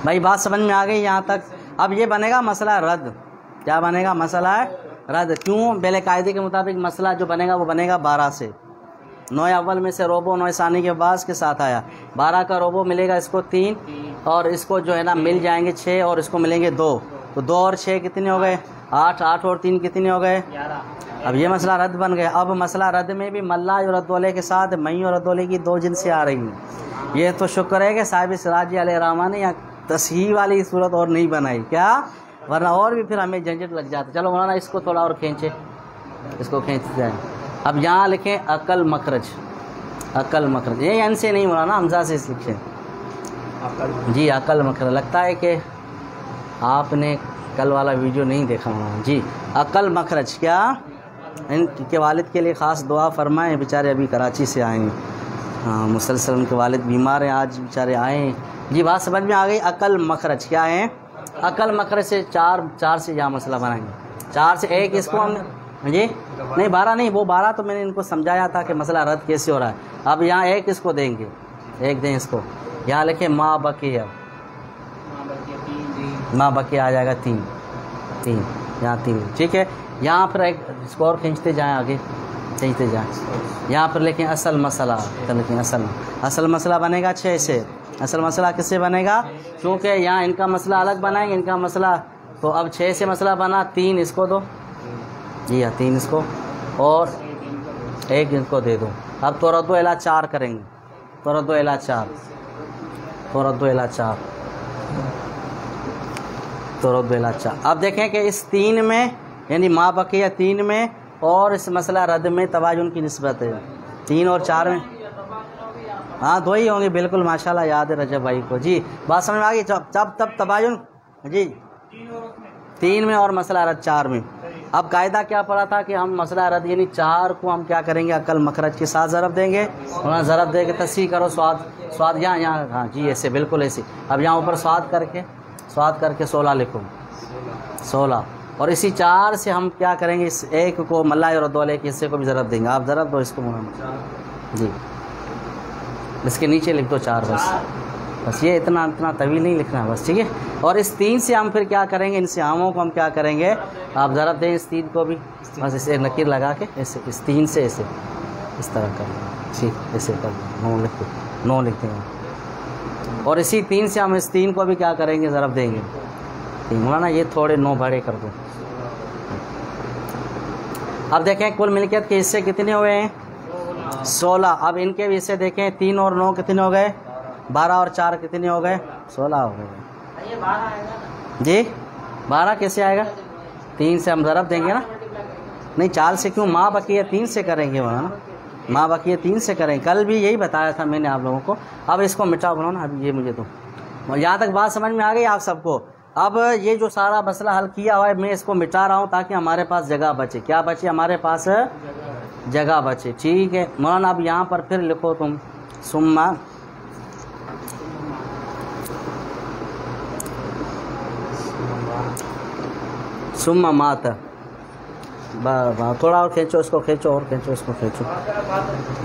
भाई बात समझ में आ गई यहाँ तक। अब ये बनेगा मसला रद्द। क्या बनेगा? मसला रद्द। क्यों? पहले कायदे के मुताबिक मसला जो बनेगा वो बनेगा 12 से। 9 अव्वल में से रोबो 9 सानी के बाद के साथ आया। 12 का रोबो मिलेगा इसको 3, और इसको जो है ना मिल जाएंगे 6, और इसको मिलेंगे 2। तो 2 और 6 कितने हो गए? 8। 8 और 3 कितने हो गए? 11। अब ये मसला रद्द बन गया। अब मसला रद्द में भी मल्ला और रद्दोले के साथ मई और रद्दोले की 2 जिनसें आ रही हैं। ये तो शुक्र है कि साहिब सिराजी अलैहिर्रहमान ने यहाँ तस्हीह वाली सूरत और नहीं बनाई, क्या? वरना और भी फिर हमें झंझट लग जाता। चलो मौलाना इसको थोड़ा और खींचे, इसको खींचते जाए। अब यहाँ लिखें अकल मखरज। अकल मखरज ये एन से नहीं मौलाना, हमजा से लिखें जी। अकल मखरज। लगता है कि आपने कल वाला वीडियो नहीं देखा मौलाना जी। अकल मखरज। क्या? इनके वालिद के लिए ख़ास दुआ फरमाएं, बेचारे अभी कराची से आए हैं। हाँ, मुसलसल उनके वालिद बीमार हैं, आज बेचारे आए हैं जी। बात समझ में आ गई। अकल मखरज क्या है? अकल मखरज से 4 से यहाँ मसला बनाएंगे। 4 से 1 इसको हम जी नहीं 12 नहीं, वो 12 तो मैंने इनको समझाया था कि मसला रद्द कैसे हो रहा है। अब यहाँ 1 इसको देंगे, 1 दें इसको। यहाँ लिखे माँ बकिया, माँ बकिया आ जाएगा 3 यहाँ 3। ठीक है। यहाँ पर एक स्कोर खींचते जाएँ, आगे खींचते जाएँ। यहाँ पर लिखें असल मसला, तो लिखें असल मसला बनेगा 6 से। असल मसला किससे बनेगा? क्योंकि यहाँ इनका मसला अलग बनाएंगे, इनका मसला। तो अब 6 से मसला बना, 3 इसको दो जी, हाँ 3 इसको, और 1 इनको दे दो। अब तो रद्दो इला 4 करेंगे। तो रद्दो इला 4, तो रद्दो इला 4, तो रद्दो इला 4। अब देखें कि इस 3 में यानी माँ बकिया 3 में और इस मसला रद्द में तवाजुन की निस्बत है 3 और 4 में। हाँ 2 ही होंगे, बिल्कुल माशाल्लाह, याद है रजब भाई को जी। बात समझ में आ गई। तब तबायुन जी 3 में और मसला रद्द 4 में। अब कायदा क्या पड़ा था कि हम मसला रद्द यानी 4 को हम क्या करेंगे? अकल मखरज के साथ ज़रब देंगे। और ज़रब दे के तस्हीह करो, स्वाद यहाँ हाँ जी ऐसे, बिल्कुल ऐसे। अब यहाँ ऊपर स्वाद करके 16 लिखो, 16। और इसी 4 से हम क्या करेंगे? इस 1 को मल्ला और रद्दोले के हिस्से को भी ज़रब देंगे। आप ज़रब दो इसको जी, इसके नीचे लिख दो 4 बस ये इतना तवील नहीं लिखना बस, ठीक है। और इस 3 से हम फिर क्या करेंगे? इन सियामों को हम क्या करेंगे? आप ज़रब दें इस 3 को भी, बस इसे नकीर लगा के ऐसे इस 3 से ऐसे इस तरह कर, ठीक, ऐसे कर 9 लिख देंगे। और इसी 3 से हम इस 3 को भी क्या करेंगे? ज़रब देंगे। ठीक है ना, ये थोड़े 9 बड़े कर दो। अब देखें कुल मिल्कियत के हिस्से कितने हुए हैं? 16। अब इनके भी हिस्से देखें, 3 और 9 कितने हो गए? 12 और 4 कितने हो गए? 16 हो गए जी। 12 कैसे आएगा? 3 से हम ज़रब देंगे ना, नहीं 4 से क्यों? माँ बकिया 3 से करेंगे वहाँ ना, माँ बकिया 3 से करेंगे। कल भी यही बताया था मैंने आप लोगों को। अब इसको मिटाओ बनाओ ना, अब ये मुझे तो यहाँ तक बात समझ में आ गई आप सबको। अब ये जो सारा मसला हल किया हुआ है, मैं इसको मिटा रहा हूँ ताकि हमारे पास जगह बचे। क्या बचे? हमारे पास जगह बचे। ठीक है मौलाना, अब यहाँ पर फिर लिखो तुम सुम्मा मात। थोड़ा और खींचो, इसको खींचो और खींचो, इसको खींचो।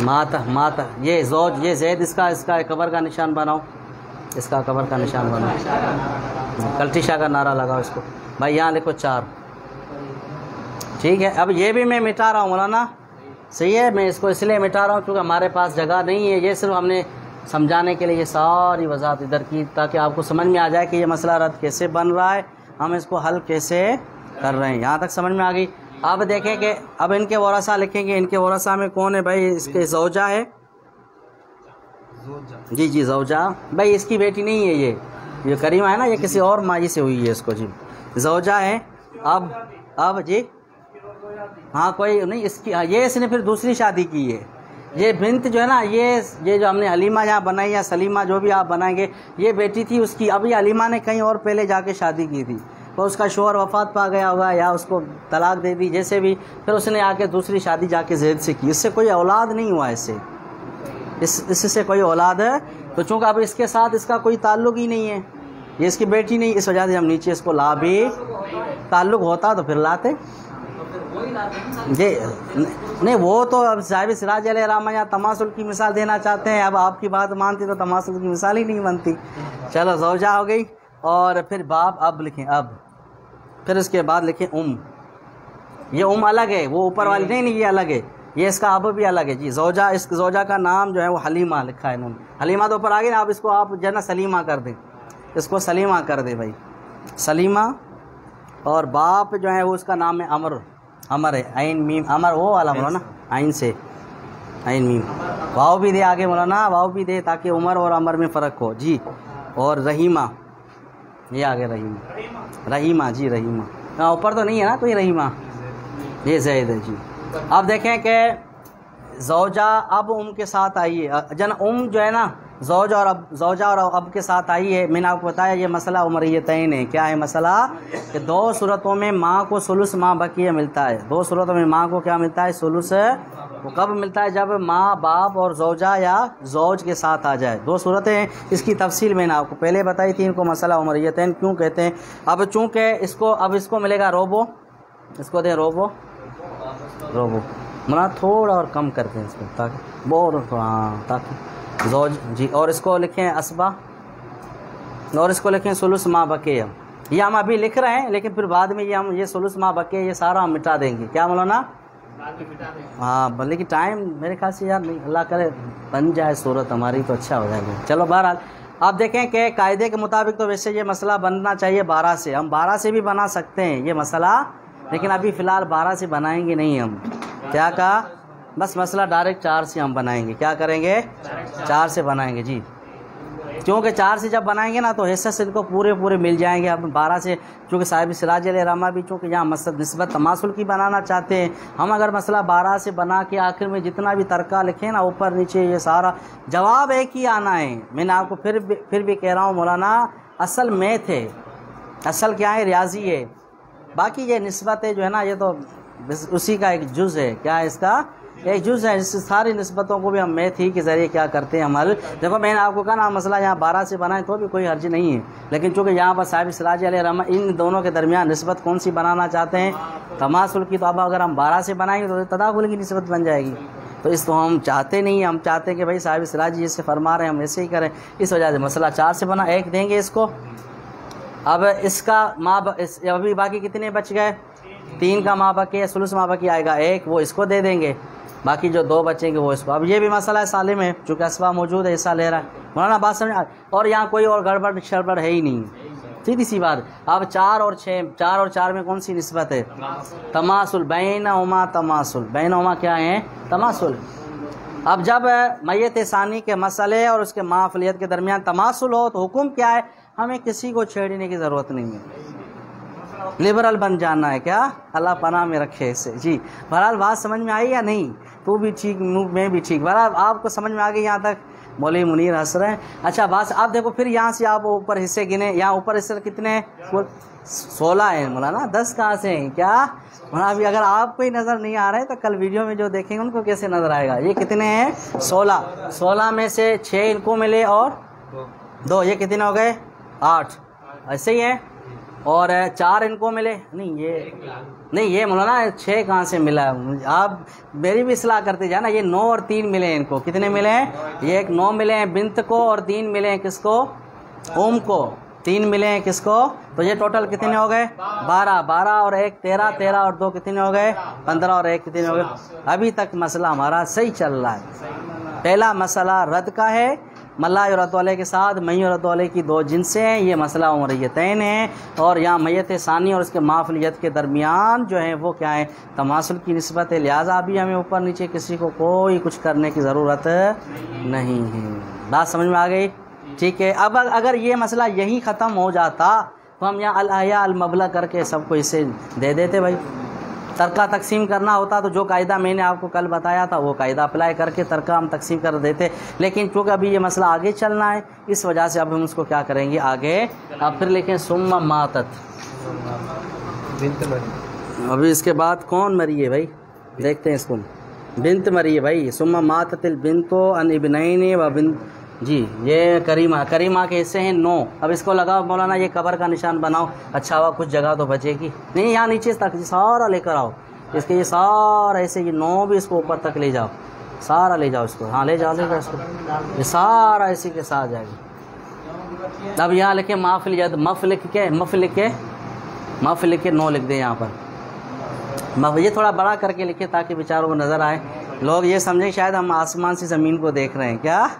माता ये ज़ौज, ये ज़ैद, इसका कबर का निशान बनाओ, इसका कबर का निशान बनाओ। कल्टिशा का नारा लगाओ इसको भाई। यहाँ लिखो 4। ठीक है। अब ये भी मैं मिटा रहा हूँ मौलाना, सही है। मैं इसको इसलिए मिटा रहा हूँ क्योंकि हमारे पास जगह नहीं है। ये सिर्फ हमने समझाने के लिए ये सारी वजाहत इधर की, ताकि आपको समझ में आ जाए कि ये मसला रद्द कैसे बन रहा है, हम इसको हल कैसे कर रहे हैं। यहाँ तक समझ में आ गई। अब देखें कि अब इनके वरसा लिखेंगे। इनके वरसा में कौन है भाई? इसके ज़ौजा है जी, ज़ौजा भाई, इसकी बेटी नहीं है ये करीमा है ना, ये किसी और माजी से हुई है इसको जी, ज़ौजा है। अब जी हाँ कोई नहीं इसकी, ये इसने फिर दूसरी शादी की है। ये बिन्त जो है ना, ये जो हमने हलीमा यहाँ बनाई या सलीमा जो भी आप बनाएंगे, ये बेटी थी उसकी। अभी हलीमा ने कहीं और पहले जाके शादी की थी, तो उसका शोहर वफात पा गया होगा या उसको तलाक दे दी, जैसे भी, फिर उसने आके दूसरी शादी जाके ज़ैद से की। इससे कोई औलाद नहीं हुआ, इससे कोई औलाद है। तो चूँकि अब इसके साथ इसका कोई ताल्लुक़ ही नहीं है, ये इसकी बेटी नहीं, इस वजह से हम नीचे इसको ला भी, ताल्लुक़ होता तो फिर लाते जी नहीं, वो तो अब साहिब सिराज अलैहिर्रहमा यहाँ तमासुल की मिसाल देना चाहते हैं। अब आपकी बात मानती तो तमासुल की मिसाल ही नहीं बनती। चलो ज़ौजा हो गई, और फिर बाप अब लिखें अब, फिर उसके बाद लिखें ये अलग है, वो ऊपर वाली नहीं, ये अलग है, ये इसका अब भी अलग है जी। ज़ौजा, इस ज़ौजा का नाम जो है वो हलीमा लिखा है इन्होंने। हलीमा तो ऊपर आ गई ना, आप इसको आप जो है ना सलीमा कर दें, इसको सलीमा कर दे भाई, सलीमा। और बाप जो है वो उसका नाम है अमर, अमर है, आइन मीम अमर, वो वाला मौलाना आइन से आइन मीम, वाव भी दे आगे मौलाना, वाव भी दे ताकि उमर और अमर में फ़र्क हो जी। और रहीमा, ये आगे रहीमा, रहीमा जी रहीमा, ऊपर तो नहीं है ना कोई रहीमा, ये ज़ैद है जी। अब देखें कि ज़ौजा अब के साथ आई है, जन जो है ना ज़ौजा और अब के साथ आई है। मैंने आपको बताया ये मसला उमरियतैन है। क्या है मसला? कि दो सूरतों में माँ को सुलुस माँ बकिया मिलता है। दो सूरतों में माँ को क्या मिलता है? सुलुस। वो कब मिलता है? जब माँ बाप और ज़ौजा या ज़ौज के साथ आ जाए। दो सूरतें हैं, इसकी तफसील मैंने आपको पहले बताई थी। इनको मसला उमरियतैन क्यों कहते हैं। अब चूँकि इसको मिलेगा रोबो, इसको दें रोबो, मना थोड़ा और कम करते हैं इसको ताकि बहुत, हाँ ताकि ज़ौज जी। और इसको लिखें असबा, और इसको लिखें सुलुस माँ बके। ये हम अभी लिख रहे हैं, लेकिन फिर बाद में ये सुलुस माँ बके ये सारा हम मिटा देंगे। क्या मौलाना? हाँ, लेकिन टाइम मेरे ख्याल से यार नहीं, अल्लाह करे बन जाए सूरत हमारी तो अच्छा हो जाएगा। चलो बहरहाल आप देखें कि कायदे के मुताबिक तो वैसे ये मसला बनना चाहिए 12 से। हम 12 से भी बना सकते हैं ये मसला, लेकिन अभी फ़िलहाल 12 से बनाएंगे नहीं हम। क्या कहा? बस मसला डायरेक्ट 4 से हम बनाएंगे। क्या करेंगे? 4 से बनाएंगे जी, क्योंकि 4 से जब बनाएंगे ना तो हिस्सा से इनको पूरे मिल जाएंगे। अब 12 से चूँकि साहिब सिराज अलैहिर्रहमा भी चूँकि यहाँ मसद निस्बत तमासुल की बनाना चाहते हैं, हम अगर मसला 12 से बना के आखिर में जितना भी तरका लिखें ना ऊपर नीचे ये सारा जवाब एक ही आना है। मैंने आपको फिर भी कह रहा हूँ मौलाना, असल मैथ है, असल क्या है? रियाजी है। बाकी ये निस्बतें जो है ना ये तो उसी का एक जुज़ है। क्या है? इसका एक जुज़ है। इस सारी निस्बतों को भी हम मैथ ही के ज़रिए क्या करते हैं हमारे। देखो मैंने आपको कहा ना मसला यहाँ 12 से बनाए तो भी कोई हर्ज नहीं है, लेकिन चूँकि यहाँ पर साहिब सिराज अलैहिर्रहमा इन दोनों के दरमियान निस्बत कौन सी बनाना चाहते हैं? तमासुल की। तो अब अगर हम 12 से बनाएंगे तो तदाखुल की निस्बत बन जाएगी। तो इस तो हम चाहते नहीं हैं। हम चाहते हैं कि भाई साहिब सिराज जैसे फरमा रहे हैं हम ऐसे ही करें। इस वजह से मसला 4 से बना, एक देंगे इसको। अब इसका अभी बाकी कितने बच गए? 3 का माँ बके, सुलुस माँ बकी आएगा 1, वो इसको दे देंगे। बाकी जो 2 बचेंगे वो इसको। अब ये भी मसला है सालिम है, चूँकि असबा मौजूद है, हिस्सा ले रहा है। मौलाना बात समझ? और यहाँ कोई और गड़बड़ शड़बड़ है ही नहीं, सीधी सी बात। अब 4 और 4 में कौन सी निस्बत है? तमासुल। बैनहुमा तमासुल, बैनहुमा क्या है? तमासुल। अब जब मैयत सानी के मसले और उसके माफलियत के दरमियान तमासुल हो तो हुक्म क्या है? हमें किसी को छेड़ने की ज़रूरत नहीं है, लिबरल बन जाना है। क्या? अल्लाह पनाह में रखे इसे जी। बहरहाल बात समझ में आई या नहीं? तू भी ठीक, मैं भी ठीक। बहरहाल आपको समझ में आ गई यहाँ तक? मौलवी मुनीर हंस रहे हैं। अच्छा बात आप देखो, फिर यहाँ से आप ऊपर हिस्से गिने। यहाँ ऊपर हिस्से कितने हैं? 16 हैं मौलाना, 10 कहाँ से हैं? क्या मौलाना? अभी अगर आपको ही नज़र नहीं आ रहा है तो कल वीडियो में जो देखेंगे उनको कैसे नज़र आएगा? ये कितने हैं? 16 में से 6 इनको मिले और 2, ये कितने हो गए? 8। ऐसे ही है। और 4 इनको मिले, नहीं ये मौलाना 6 कहाँ से मिला? आप मेरी भी इस्लाह करते जाना। ये 9 और 3 मिले हैं इनको। कितने मिले हैं? ये 9 मिले हैं बिंत को, और 3 मिले हैं किसको? ओम को। 3 मिले हैं किसको? तो ये टोटल कितने हो गए? 12 और 1 13 और 2 कितने हो गए? 15 और 1 कितने हो गए? अभी तक मसला हमारा सही चल रहा है। पहला मसला रद्द का है, मल्ला रद्द वाले के साथ मई रद्द वाले की 2 जिनसे हैं। ये मसला उमरियतैन है। और यहाँ मैयत सानी और उसके माफलियत के दरमियान जो है वो क्या है? तमासुल की निस्बत है। लिहाजा भी हमें ऊपर नीचे किसी को कोई कुछ करने की ज़रूरत नहीं है। बात समझ में आ गई? ठीक है। अब अगर ये मसला यहीं ख़त्म हो जाता तो हम यहाँ अल-अहया अल-मबला करके सबको इसे दे देते भाई। तरका तकसीम करना होता तो जो कायदा मैंने आपको कल बताया था वो कायदा अप्लाई करके तरका हम तकसीम कर देते, लेकिन क्योंकि अभी ये मसला आगे चलना है इस वजह से अब हम उसको क्या करेंगे आगे। अब फिर लिखें सुम्मा मातत, अभी इसके बाद कौन मरी है भाई? देखते हैं इसको। बिंत मरी है भाई। सुम्मा माततिल बिंतो अन इब्नैनि व बिंत जी। ये करीमा के हिस्से हैं 9। अब इसको लगाओ मौलाना, ये कबर का निशान बनाओ। अच्छा हुआ कुछ जगह तो बचेगी नहीं। यहाँ नीचे तक सारा लेकर आओ। इसके ये सारा ऐसे ये 9 भी इसको ऊपर तक ले जाओ, सारा ले जाओ इसको, हाँ ले जाओ इसको, ये सारा इसी के साथ जाएगी। अब यहाँ लिखे माफ़ यद, मफ़ लिख के मफ़ लिख के 9 लिख दें यहाँ पर। ये थोड़ा बड़ा करके लिखे ताकि बेचारों को नज़र आए, लोग ये समझें शायद हम आसमान से ज़मीन को देख रहे हैं। क्या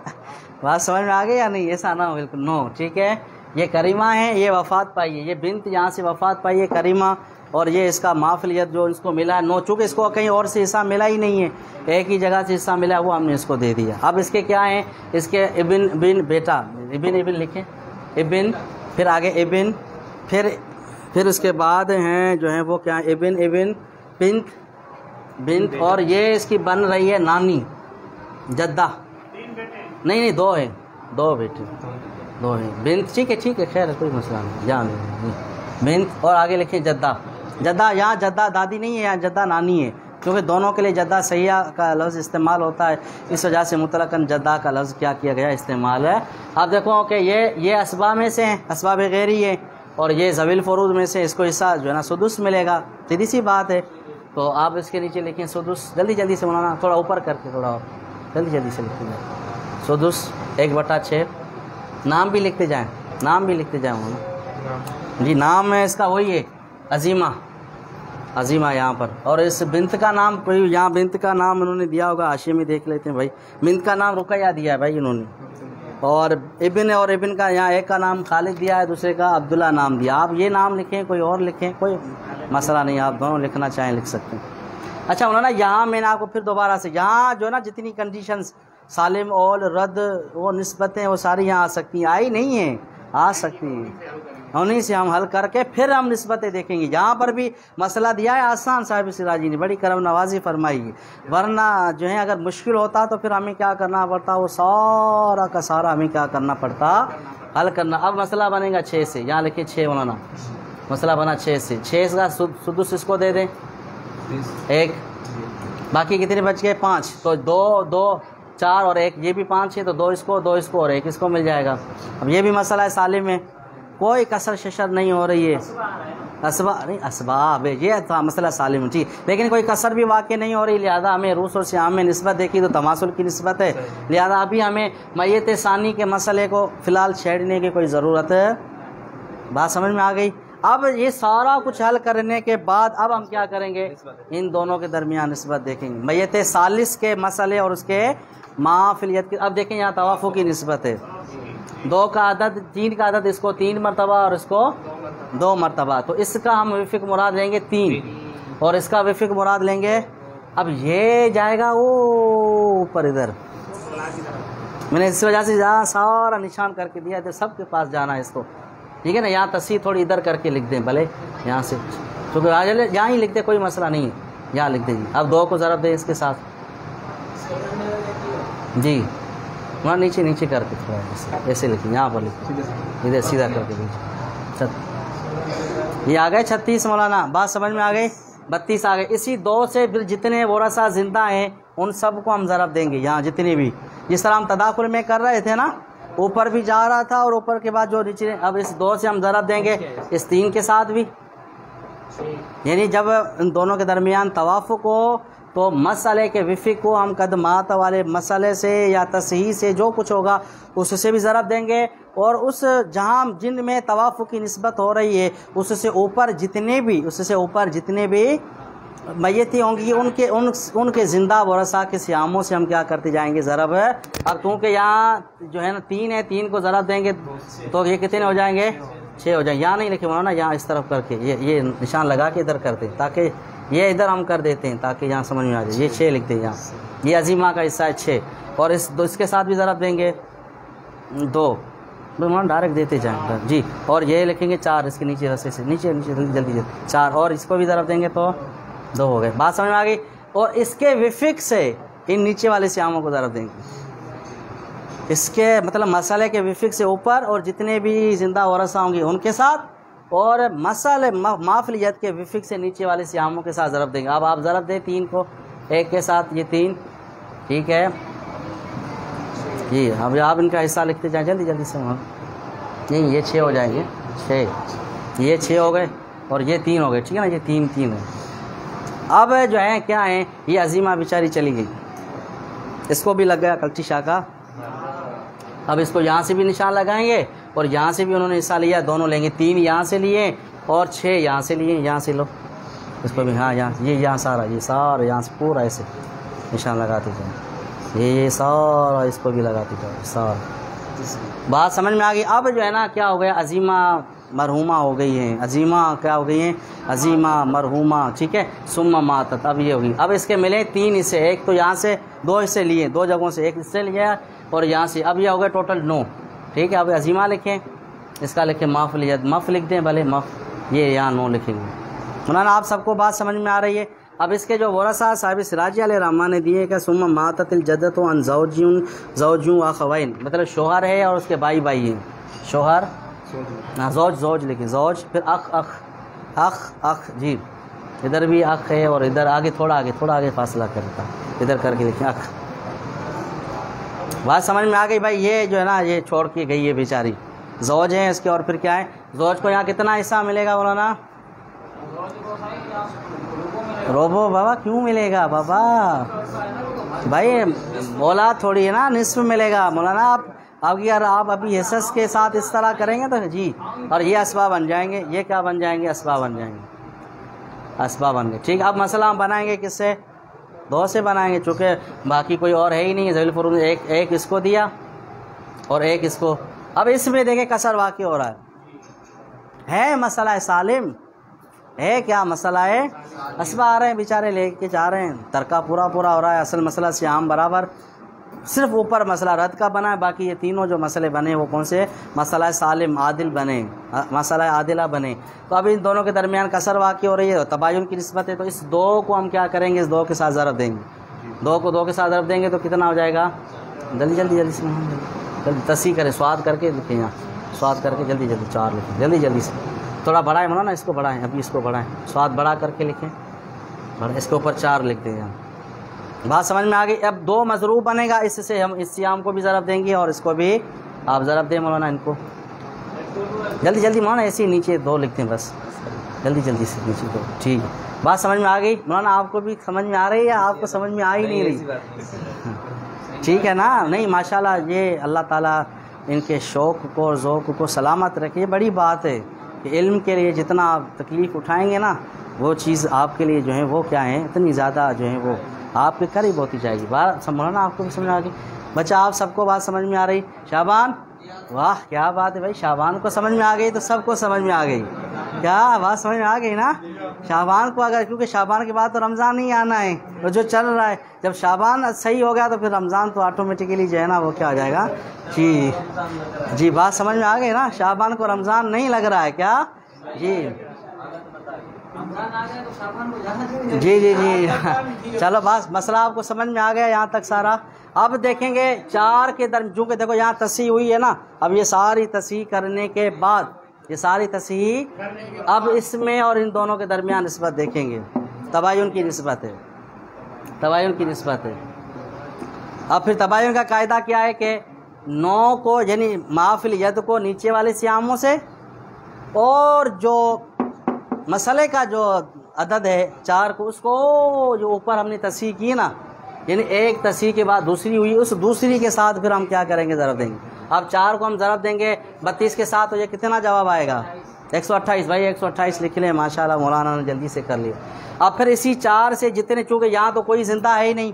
बात समझ में आ गई या नहीं? ऐसा ना हो बिल्कुल, नो ठीक है। ये करीमा है, ये वफ़ात पाई है, ये बिन्त यहाँ से वफ़ात पाई है करीमा, और ये इसका माफलियत जो इसको मिला है 9, चूँकि इसको कहीं और से हिस्सा मिला ही नहीं है, एक ही जगह से हिस्सा मिला, वो हमने इसको दे दिया। अब इसके क्या हैं, इसके इबिन बिन बेटा, इबिन लिखें, इबिन, फिर आगे इबिन, फिर उसके बाद हैं जो हैं वो क्या है, इबिन बिन्त, और ये इसकी बन रही है नानी जद्दा, नहीं 2 है, 2 बेटे, 2 है बिन्त, ठीक है खैर कोई मसला नहीं, जान बिन्त, और आगे लिखें जद्दा, यहाँ जद्दा दादी नहीं है, यहाँ जद्दा नानी है, क्योंकि दोनों के लिए जद्दा सैया का लफ्ज़ इस्तेमाल होता है, इस वजह से मुतलकन जद्दा का लफ्ज़ क्या किया गया, इस्तेमाल है। अब देखो कि ये असबा में से हैं, असबाब गैरी है, और ये ज़विल फ़ुरूद में से इसको हिस्सा जो है ना सुदुस मिलेगा, सीधी सी बात है। तो आप इसके नीचे लिखें सुदुस, जल्दी से बनाना, थोड़ा ऊपर करके, थोड़ा और जल्दी से लिखते जाए, सुदुस 1/6, नाम भी लिखते जाएँ जी, नाम है इसका वही है अजीमा यहाँ पर, और इस बिन्त का नाम कोई यहाँ बिन्त का नाम उन्होंने दिया होगा, हाशिमी देख लेते हैं भाई, बिन्त का नाम रुकैया दिया है भाई इन्होंने, और इबिन का यहाँ एक का नाम खालिद दिया है, दूसरे का अब्दुल्ला नाम दिया। आप ये नाम लिखें, कोई और लिखें, कोई मसला नहीं, आप दोनों लिखना चाहें लिख सकते हैं। अच्छा उन्होंने यहाँ मैंने आपको फिर दोबारा से यहाँ जो है ना जितनी कंडीशंस सालिम और रद्द वो निस्बतें वो सारी यहाँ आ सकती हैं, आई नहीं है, आ सकती हैं, उन्हीं से हम हल करके फिर हम निस्बतें देखेंगे। यहाँ पर भी मसला दिया है आसान, साहिब सिराजी ने बड़ी करम नवाजी फरमाई है, वरना जो है अगर मुश्किल होता तो फिर हमें क्या करना पड़ता, वो सारा का सारा हमें क्या करना पड़ता, हल करना। अब मसला बनेगा 6 से, यहाँ लिखिए 6 बनाना, मसला बना 6 से, 6 का सुदुस इसको दे दें 1, बाकी कितने बच गए 5, तो 2 4 और 1, ये भी 5 है, तो 2 इसको और 1 इसको मिल जाएगा। अब ये भी मसला है सालिम में, कोई कसर शशर नहीं हो रही है, असबाब है ये था मसला सालिम, ठीक, लेकिन कोई कसर भी वाक़ई नहीं हो रही, लिहाजा हमें रूस और श्याम में निस्बत देखी तो तमासुल की निस्बत है, लिहाजा अभी हमें मय्यत सानी के मसले को फ़िलहाल छेड़ने की कोई ज़रूरत है। बात समझ में आ गई? अब ये सारा कुछ हल करने के बाद अब हम क्या करेंगे, इन दोनों के दरमियान निस्बत देखेंगे, मय्यत सालिस के मसले और उसके माफिलियत की। अब देखें यहाँ तवाफ़ु की निस्बत है, 2 का अदद 3 का अदद, इसको 3 मरतबा और इसको 2 मरतबा, तो इसका हम विफ़िक मुराद लेंगे 3 और इसका विफ़िक मुराद लेंगे। अब ये जाएगा वो ऊपर इधर, मैंने इस वजह से जहाँ सारा निशान करके दिया तो सबके पास जाना है इसको, ठीक है ना। यहाँ तस्वीर थोड़ी इधर करके लिख दें भले यहाँ से, क्योंकि यहाँ ही लिख दे, कोई मसला नहीं है, यहाँ लिख देंगे। अब 2 को ज़रब दें इसके साथ जी, वहाँ नीचे करके थोड़ा ऐसे लिखें, यहाँ पर लिखें, इधर सीधा करके दीजिए। ये आ गए 36 मौलाना, बात समझ में आ गई, 32 आ गए। इसी 2 से फिर जितने वरसा जिंदा हैं उन सब को हम ज़रब देंगे, यहाँ जितने भी, जिस तरह हम तदाखुल में कर रहे थे ना, ऊपर भी जा रहा था और ऊपर के बाद जो नीचे, अब इस 2 से हम ज़रब देंगे इस 3 के साथ भी, यानी जब इन दोनों के दरमियान तवाफ़ुक़ हो तो मसले के विफ़िक को हम कदमात वाले मसले से या तसहीह से जो कुछ होगा उससे भी ज़रब देंगे, और उस जहाँ जिन में तवाफ़ुक़ की निस्बत हो रही है उससे ऊपर जितने भी मय्यतें होंगी उनके ज़िंदा वरसा के सियामों से हम क्या करते जाएंगे, ज़रब। अब क्योंकि यहाँ जो है ना 3 है, 3 को ज़रब देंगे तो ये कितने हो जाएंगे, 6 हो जाएंगे। यहाँ नहीं लिखे ना, यहाँ इस तरफ करके ये निशान लगा के इधर करते हैं, ताकि ये इधर हम कर देते हैं ताकि यहाँ समझ में आ जाए। ये 6 लिखते हैं यहाँ, ये अजीमा का हिस्सा है 6, और इसके साथ भी ज़रब देंगे 2, डायरेक्ट देते जाएंगे जी, और ये लिखेंगे 4 इसके नीचे रस्से से, नीचे जल्दी 4, और इसको भी ज़रब देंगे तो 2 हो गए। बात समझ में आ गई। और इसके विफ़िक से इन नीचे वाले सियामों को ज़रब देंगे, इसके मतलब मसले के विफ़िक से ऊपर और जितने भी ज़िंदा वरसा होंगे उनके साथ, और मसले माफलियत के विफ़िक से नीचे वाले सियामों के साथ ज़रब देंगे। अब आप ज़रब दें 3 को 1 के साथ, ये 3, ठीक है जी। अब आप इनका हिस्सा लिखते जाएँ जल्दी से, वहाँ नहीं ये 6 हो जाएंगे, 6 ये 6 हो गए और ये 3 हो गए, ठीक है ना, ये 3 है। अब जो है क्या है, ये अजीमा बेचारी चली गई, इसको भी लग गया कल्टी शाह का। अब इसको यहाँ से भी निशान लगाएंगे और यहाँ से भी उन्होंने हिस्सा लिया, दोनों लेंगे, 3 यहाँ से लिए और 6 यहाँ से लिए, यहाँ से लो इसको भी, हाँ यहाँ ये यहाँ सारा यहाँ से पूरा ऐसे निशान लगाते जाए, ये सारा इसको भी लगाते जाओ सारा। बात समझ में आ गई। अब जो है ना क्या हो गया, अजीमा मरहूमा हो गई हैं, अजीमा क्या हो गई हैं, अजीमा मरहूमा, ठीक है। सुम्मा मातत, अब ये होगी। अब इसके मिले 3 हिस्से, एक तो यहाँ से 2 हिस्से लिए, 2 जगहों से 1 हिस्से लिया और यहाँ से, अब ये हो गया टोटल 9, ठीक है। अब अजीमा लिखें, इसका लिखें मफ़ लिया, मफ़ लिख दें भले, मफ़, ये यहाँ 9 लिखेंगे। मौलाना आप सबको बात समझ में आ रही है। अब इसके जो वरसा साहिब सिराजी अलैहिर्रहमान ने दिए कि सुम्मा माततिल जद्दतु अन ज़ौजुन अख़वैन, मतलब शोहर है और उसके भाई हैं, शोहर ज़ौज लिखें, ज़ौज, फिर अख जी, इधर भी अख है और इधर आगे थोड़ा आगे फासला करता, इधर करके लिखें अख। बात समझ में आ गई भाई। ये जो है ना ये छोड़ के गई है बेचारी, ज़ौज है इसके, और फिर क्या है, ज़ौज को यहाँ कितना हिस्सा मिलेगा मौलाना? रोबो बाबा, क्यों मिलेगा बाबा भाई, बोला थोड़ी है ना, निस्फ मिलेगा मौलाना। आप यार आप अभी हिस्स के साथ इस तरह करेंगे तो जी, और ये असबाब बन जाएंगे, ये क्या बन जाएंगे, असबाब बन जाएंगे, असबाब बन गए, ठीक। अब मसला हम बनाएंगे किससे, 2 से बनाएंगे, चूँकि बाकी कोई और है ही नहीं, ज़वील फुरूज़ एक इसको दिया और एक इसको। अब इसमें देखें कसर वाक़ई हो रहा है मसला सालिम है, क्या मसला है, असबा आ रहे हैं बेचारे लेके जा रहे हैं, तरका पूरा हो रहा है। असल मसला सियाम बराबर, सिर्फ ऊपर मसला रद्द का बना है, बाकी ये तीनों जो मसले बने वो कौन से, मसला सालिम आदिल बने, मसला आदिला बने। तो अब इन दोनों के दरमियान कसर वाक़ई हो रही है, तबायुन की निस्बत है, तो इस 2 को हम क्या करेंगे, इस 2 के साथ ज़रब देंगे, 2 को 2 के साथ ज़रब देंगे तो कितना हो जाएगा, जल्दी से तसी करें, स्वाद करके लिखें, यहाँ स्वाद करके जल्दी 4 लिखें, जल्दी से, थोड़ा बढ़ाएं मना ना, इसको बढ़ाएं, अभी इसको बढ़ाएं, स्वाद बढ़ा करके लिखें, इसके ऊपर 4 लिख दें यहाँ। बात समझ में आ गई। अब 2 मज़रूब बनेगा, इससे हम इस सियाम को भी ज़रब देंगे और इसको भी आप ज़रब दें मौलाना, इनको जल्दी मौलाना, ऐसे ही नीचे 2 लिखते हैं बस, जल्दी से नीचे 2, ठीक है। बात समझ में आ गई मौलाना, आपको भी समझ में आ रही है या आपको समझ में आ ही नहीं रही, ठीक है ना? नहीं माशाल्लाह, ये अल्लाह ताला इनके शौक़ को और ज़ौक़ को सलामत रखे, ये बड़ी बात है कि इल्म के लिए जितना आप तकलीफ़ उठाएंगे ना, वो चीज़ आपके लिए जो है वो क्या है, इतनी ज़्यादा जो है वो आपके करीब होती जाएगी। बात समझना, आपको भी समझ आ गई बच्चा, आप सबको बात समझ में आ रही। शाबान, वाह क्या बात है भाई, शाबान को समझ में आ गई तो सबको समझ में आ गई, क्या बात समझ में आ गई ना। शाबान को अगर, क्योंकि शाबान के बाद तो रमज़ान नहीं आना है, तो जो चल रहा है, जब शाबान सही हो गया तो फिर रमज़ान तो ऑटोमेटिकली जो है ना वो क्या हो जाएगा जी। बात समझ में आ गई ना, शाबान को रमज़ान नहीं लग रहा है क्या जी। चलो बस मसला आपको समझ में आ गया यहाँ तक सारा। अब देखेंगे 4 के दरमियान, चूँकि देखो यहाँ तस्हीह हुई है ना, अब ये सारी तस्हीह करने के बाद, ये सारी तस्हीह अब इसमें और इन दोनों के दरमियान निस्बत देखेंगे, तबायुन की निस्बत है, अब फिर तबायुन का कायदा क्या है कि 9 को यानी माफिल यद को नीचे वाले सियामों से, और जो मसले का जो अदद है 4 को, उसको जो ऊपर हमने तस्हीह की ना, यानी एक तस्हीह के बाद दूसरी हुई, उस दूसरी के साथ फिर हम क्या करेंगे, ज़रब देंगे। अब 4 को हम ज़रब देंगे 32 के साथ, तो ये कितना जवाब आएगा, 128। भाई 128 लिख लें, माशाल्लाह मौलाना ने जल्दी से कर लिया। अब फिर इसी 4 से जितने, चूँकि यहाँ तो कोई ज़िंदा है ही नहीं,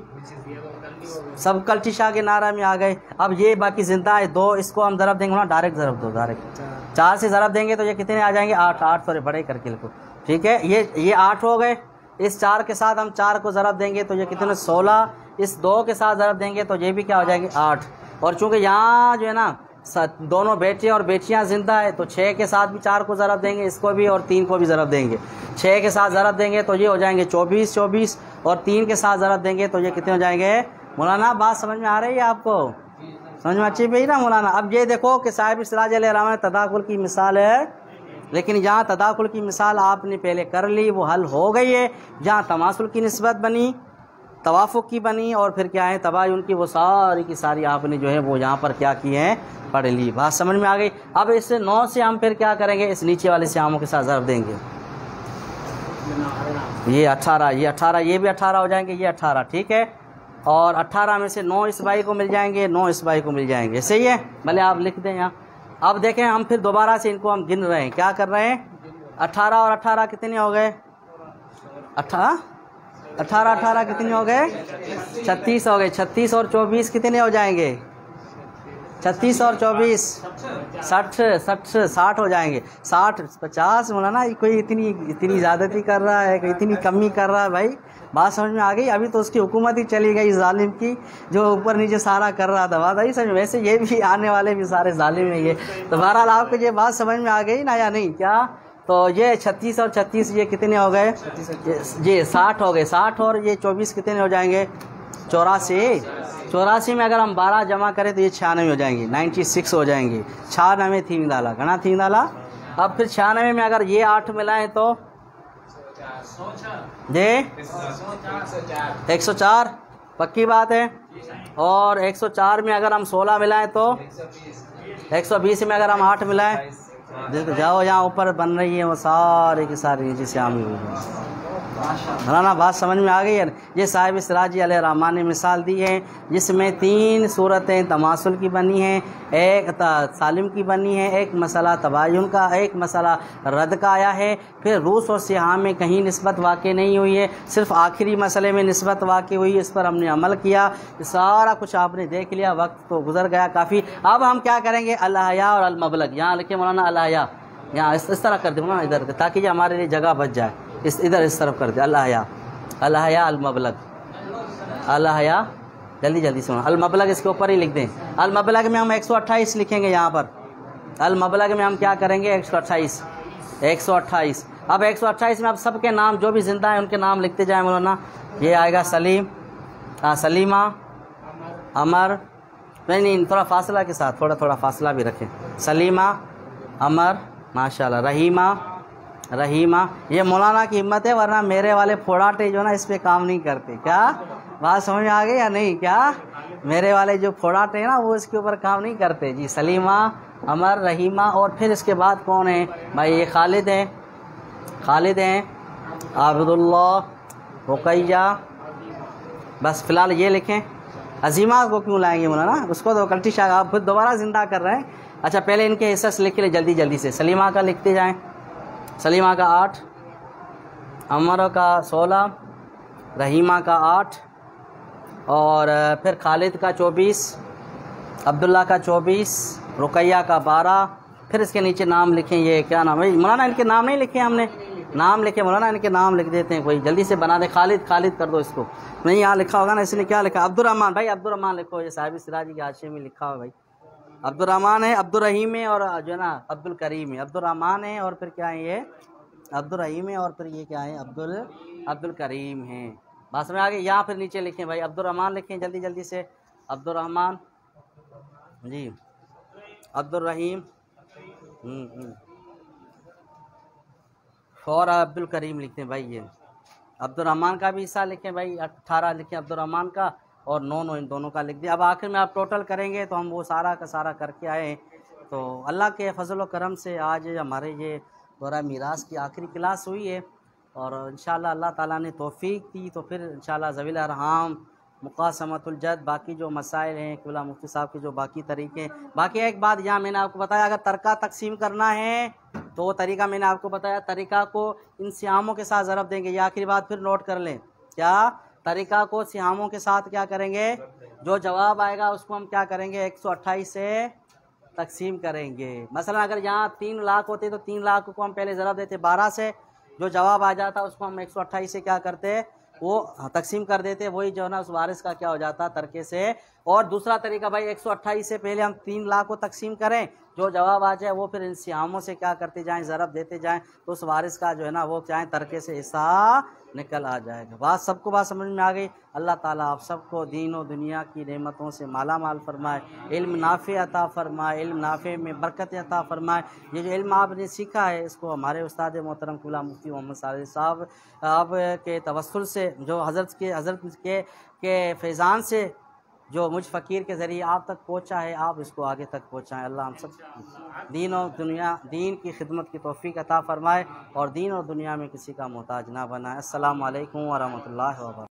सब कल्टी शाह के नारा में आ गए, अब ये बाकी ज़िंदा है 2, इसको हम ज़रब देंगे ना, डायरेक्ट ज़रब दो, डायरेक्ट 4 से ज़रब देंगे तो ये कितने आ जाएंगे, 8 थोड़े बड़े करके लिखो, ठीक है। ये 8 हो गए, इस 4 के साथ हम 4 को ज़रब देंगे तो ये कितने, 16, इस 2 के साथ ज़रब देंगे तो ये भी क्या हो जाएंगे, 8। और चूँकि यहाँ जो है ना दोनों बेटे और बेटियाँ ज़िंदा है, तो 6 के साथ भी 4 को ज़रब देंगे, इसको भी, और 3 को भी ज़रब देंगे। 6 के साथ ज़रब देंगे तो ये हो जाएंगे 24, और 3 के साथ ज़रब देंगे तो ये कितने हो जाएंगे। मौलाना बात समझ में आ रही है आपको, समझ में अच्छी भाई ना मौलाना। अब ये देखो कि साहिब सिराज अलैहिर्रहमान तदाकुल की मिसाल है, लेकिन यहाँ तदाकुल की मिसाल आपने पहले कर ली, वो हल हो गई है। जहाँ तमासुल की निस्बत बनी, तवाफुक की बनी, और फिर क्या है तबायुन की, वो सारी की सारी आपने जो है वो यहाँ पर क्या की है, पढ़ ली। बात समझ में आ गई। अब इस 9 से हम फिर क्या करेंगे, इस नीचे वाले सियामों के साथ ज़रब देंगे। ये 18, ये 18, ये भी 18 हो जाएंगे, ये 18, ठीक है। और 18 में से 9 इस भाई को मिल जाएंगे, 9 इस भाई को मिल जाएंगे, सही है। भले आप लिख दें यहाँ। अब देखें हम फिर दोबारा से इनको हम गिन रहे हैं, क्या कर रहे हैं। 18 और 18 कितने हो गए, 18 18 कितने हो गए, 36 हो गए। 36 और 24 कितने हो जाएंगे, 36 और 24 60 हो जाएंगे। 60 50 बोला ना, कोई इतनी ज़्यादती कर रहा है, कोई इतनी कमी कर रहा है भाई। बात समझ में आ गई। अभी तो उसकी हुकूमत ही चली गई जालिम की, जो ऊपर नीचे सारा कर रहा था। बात आई समझ। वैसे ये भी आने वाले भी सारे जालिम हैं ये। तो बहरहाल आपको ये बात समझ में आ गई ना या नहीं, क्या। तो ये 36 और 36 ये कितने हो गए, ये 60 हो गए। 60 और ये 24 कितने हो जाएंगे, 84। 84 में अगर हम 12 जमा करें तो ये 96 हो जाएंगे, 96 हो जाएंगे। 96 थी डाला, घना थी डाला। अब फिर 96 में अगर ये 8 मिलाएं तो ये 104, पक्की बात है। और 104 में अगर हम 16 मिलाएं तो 120 में अगर हम 8 मिलाएं, देखो जाओ यहाँ ऊपर बन रही है वो सारे की सारी नीचे से आमी हुई है ना। बात समझ में आ गई है। ये साहिब सिराजी अलैहि रहमान ने मिसाल दी है, जिसमें 3 सूरतें तमासुल की बनी हैं, एक सालिम की बनी है, एक मसला तबायुन का, एक मसला रद्द का आया है। फिर रूस और सिहा में कहीं निस्बत वाक़ई नहीं हुई है, सिर्फ आखिरी मसले में निस्बत वाक़ई हुई। इस पर हमने अमल किया, सारा कुछ आपने देख लिया। वक्त तो गुजर गया काफ़ी। अब हम क्या करेंगे, अल-हया और अल-मबलग। यहाँ लिखे मौलाना अल-हया, यहाँ इस तरह कर दे मौलाना, इधर, ताकि हमारे लिए जगह बच जाए। इधर इस तरफ कर दे। अल-हया, अल-हया, अल-मबलग, अल-हया, जल्दी जल्दी सुनो। अल-मबलग इसके ऊपर ही लिख दें। अल-मबलग में हम 128 लिखेंगे यहाँ पर। अल-मबलग में हम क्या करेंगे, 128। अब 128 में आप सबके नाम जो भी जिंदा हैं उनके नाम लिखते जाएं मौलाना। ये आएगा सलीम, सलीमा, अमर, नहीं थोड़ा फासला के साथ, थोड़ा फासला भी रखें। सलीमा, अमर, माशाल्लाह, रहीमा। ये मौलाना की हिम्मत है, वरना मेरे वाले फोड़ाटे जो ना इस पे काम नहीं करते। क्या बात समझ में आ गई या नहीं, क्या। मेरे वाले जो फोड़ाटे हैं ना वो इसके ऊपर काम नहीं करते जी। सलीमा, अमर, रहीमा। और फिर इसके बाद कौन है भाई, ये खालिद हैं, आबिदुल्ला, रुकैया। बस फ़िलहाल ये लिखें। अजीमा को क्यों लाएंगे मौलाना, उसको तो कल्टी शाह आप खुद दोबारा ज़िंदा कर रहे हैं। अच्छा पहले इनके हिस्से लिख ले जल्दी से। सलीमा का लिखते जाएं। सलीमा का 8, अमर का 16, रहीमा का 8, और फिर खालिद का 24, अब्दुल्ला का 24, रुकैया का 12। फिर इसके नीचे नाम लिखें। ये क्या नाम है मौलाना, इनके नाम नहीं लिखे हमने, नाम लिखे मौलाना, इनके नाम लिख देते हैं। कोई जल्दी से बना दे। खालिद कर दो इसको। नहीं यहाँ लिखा होगा ना, इसलिए क्या लिखा, अब्दुर्रहमान। भाई अब्दुर्रहमान लिखो, ये साहिब सिराजी के हाशिए में लिखा हुआ भाई। अब्दुर्रहमान है, अब्दुर्रहीम है, और जो है ना अब्दुल करीम है। अब्दुर्रहमान है और फिर क्या है, ये अब्दुर्रहीम है, और फिर ये क्या है, अब्दुल करीम है। बात में आगे। यहाँ फिर नीचे लिखें भाई, अब्दुर्रहमान लिखें जल्दी से। अब्दुर्रहमान जी, अब्दुर्रहीम और अब्दुल करीम लिखते हैं भाई। ये अब्दुर्रहमान का भी हिस्सा लिखें भाई, 18 लिखें अब्दुर्रहमान का, और 9 इन दोनों का लिख दिया। अब आखिर में आप टोटल करेंगे तो हम वो सारा का सारा करके आए। तो अल्लाह के फजल व करम से आज हमारे ये दौरा मीरास की आखिरी क्लास हुई है, और इंशाअल्लाह अल्लाह ताला ने तौफीक दी तो फिर इंशाअल्लाह ज़वील अरहाम, मुक़ासमतुल जद, बाकी जो मसाइल हैं, क़िबला मुफ्ती साहब के जो बाकी तरीके। बाकी एक बात यहाँ मैंने आपको बताया, अगर तरका तकसीम करना है तो वो तरीका मैंने आपको बताया, तरीका को इन सियामों के साथ ज़रब देंगे। ये आखिरी बात फिर नोट कर लें, क्या तरीका को सियामों के साथ क्या करेंगे, जो जवाब आएगा उसको हम क्या करेंगे, 128 से तकसीम करेंगे। मसलन अगर यहाँ 3 लाख होते तो 3 लाख को हम पहले ज़रब देते 12 से, जो जवाब आ जाता उसको हम 128 से क्या करते, वो तकसीम कर देते। वही जो है ना उस वारिस का क्या हो जाता, तरके से। और दूसरा तरीका भाई, 128 से पहले हम 3 लाख को तकसीम करें, जो जवाब आ जाए वो फिर इन सियामों से क्या करते जाएं, ज़रब देते जाएं, तो उस वारिस का जो है ना वो चाहे तरके से हिस्सा निकल आ जाएगा। बात सबको बात समझ में आ गई। अल्लाह ताला आप सबको दीन और दुनिया की नेमतों से माला माल फरमाए, इल्म नाफ़े अता फरमाए, इल्म नाफ़े में बरकत अता फरमाए। ये जो इल्म आपने सीखा है इसको हमारे उस्ताद मोहतरम क़िबला मुफ्ती मोहम्मद सालिह साहब आप के तवस्सुल से, जो हज़रत के फैज़ान से जो मुझ फ़कीर के ज़रिए आप तक पहुँचा है, आप इसको आगे तक पहुँचाएँ। अल्लाह हम सब दीन की खिदमत की तौफ़ीक़ अता फ़रमाए और दीन और दुनिया में किसी का मोहताज ना बनाए। अस्सलामु अलैकुम व रहमतुल्लाहि व बरकातहू।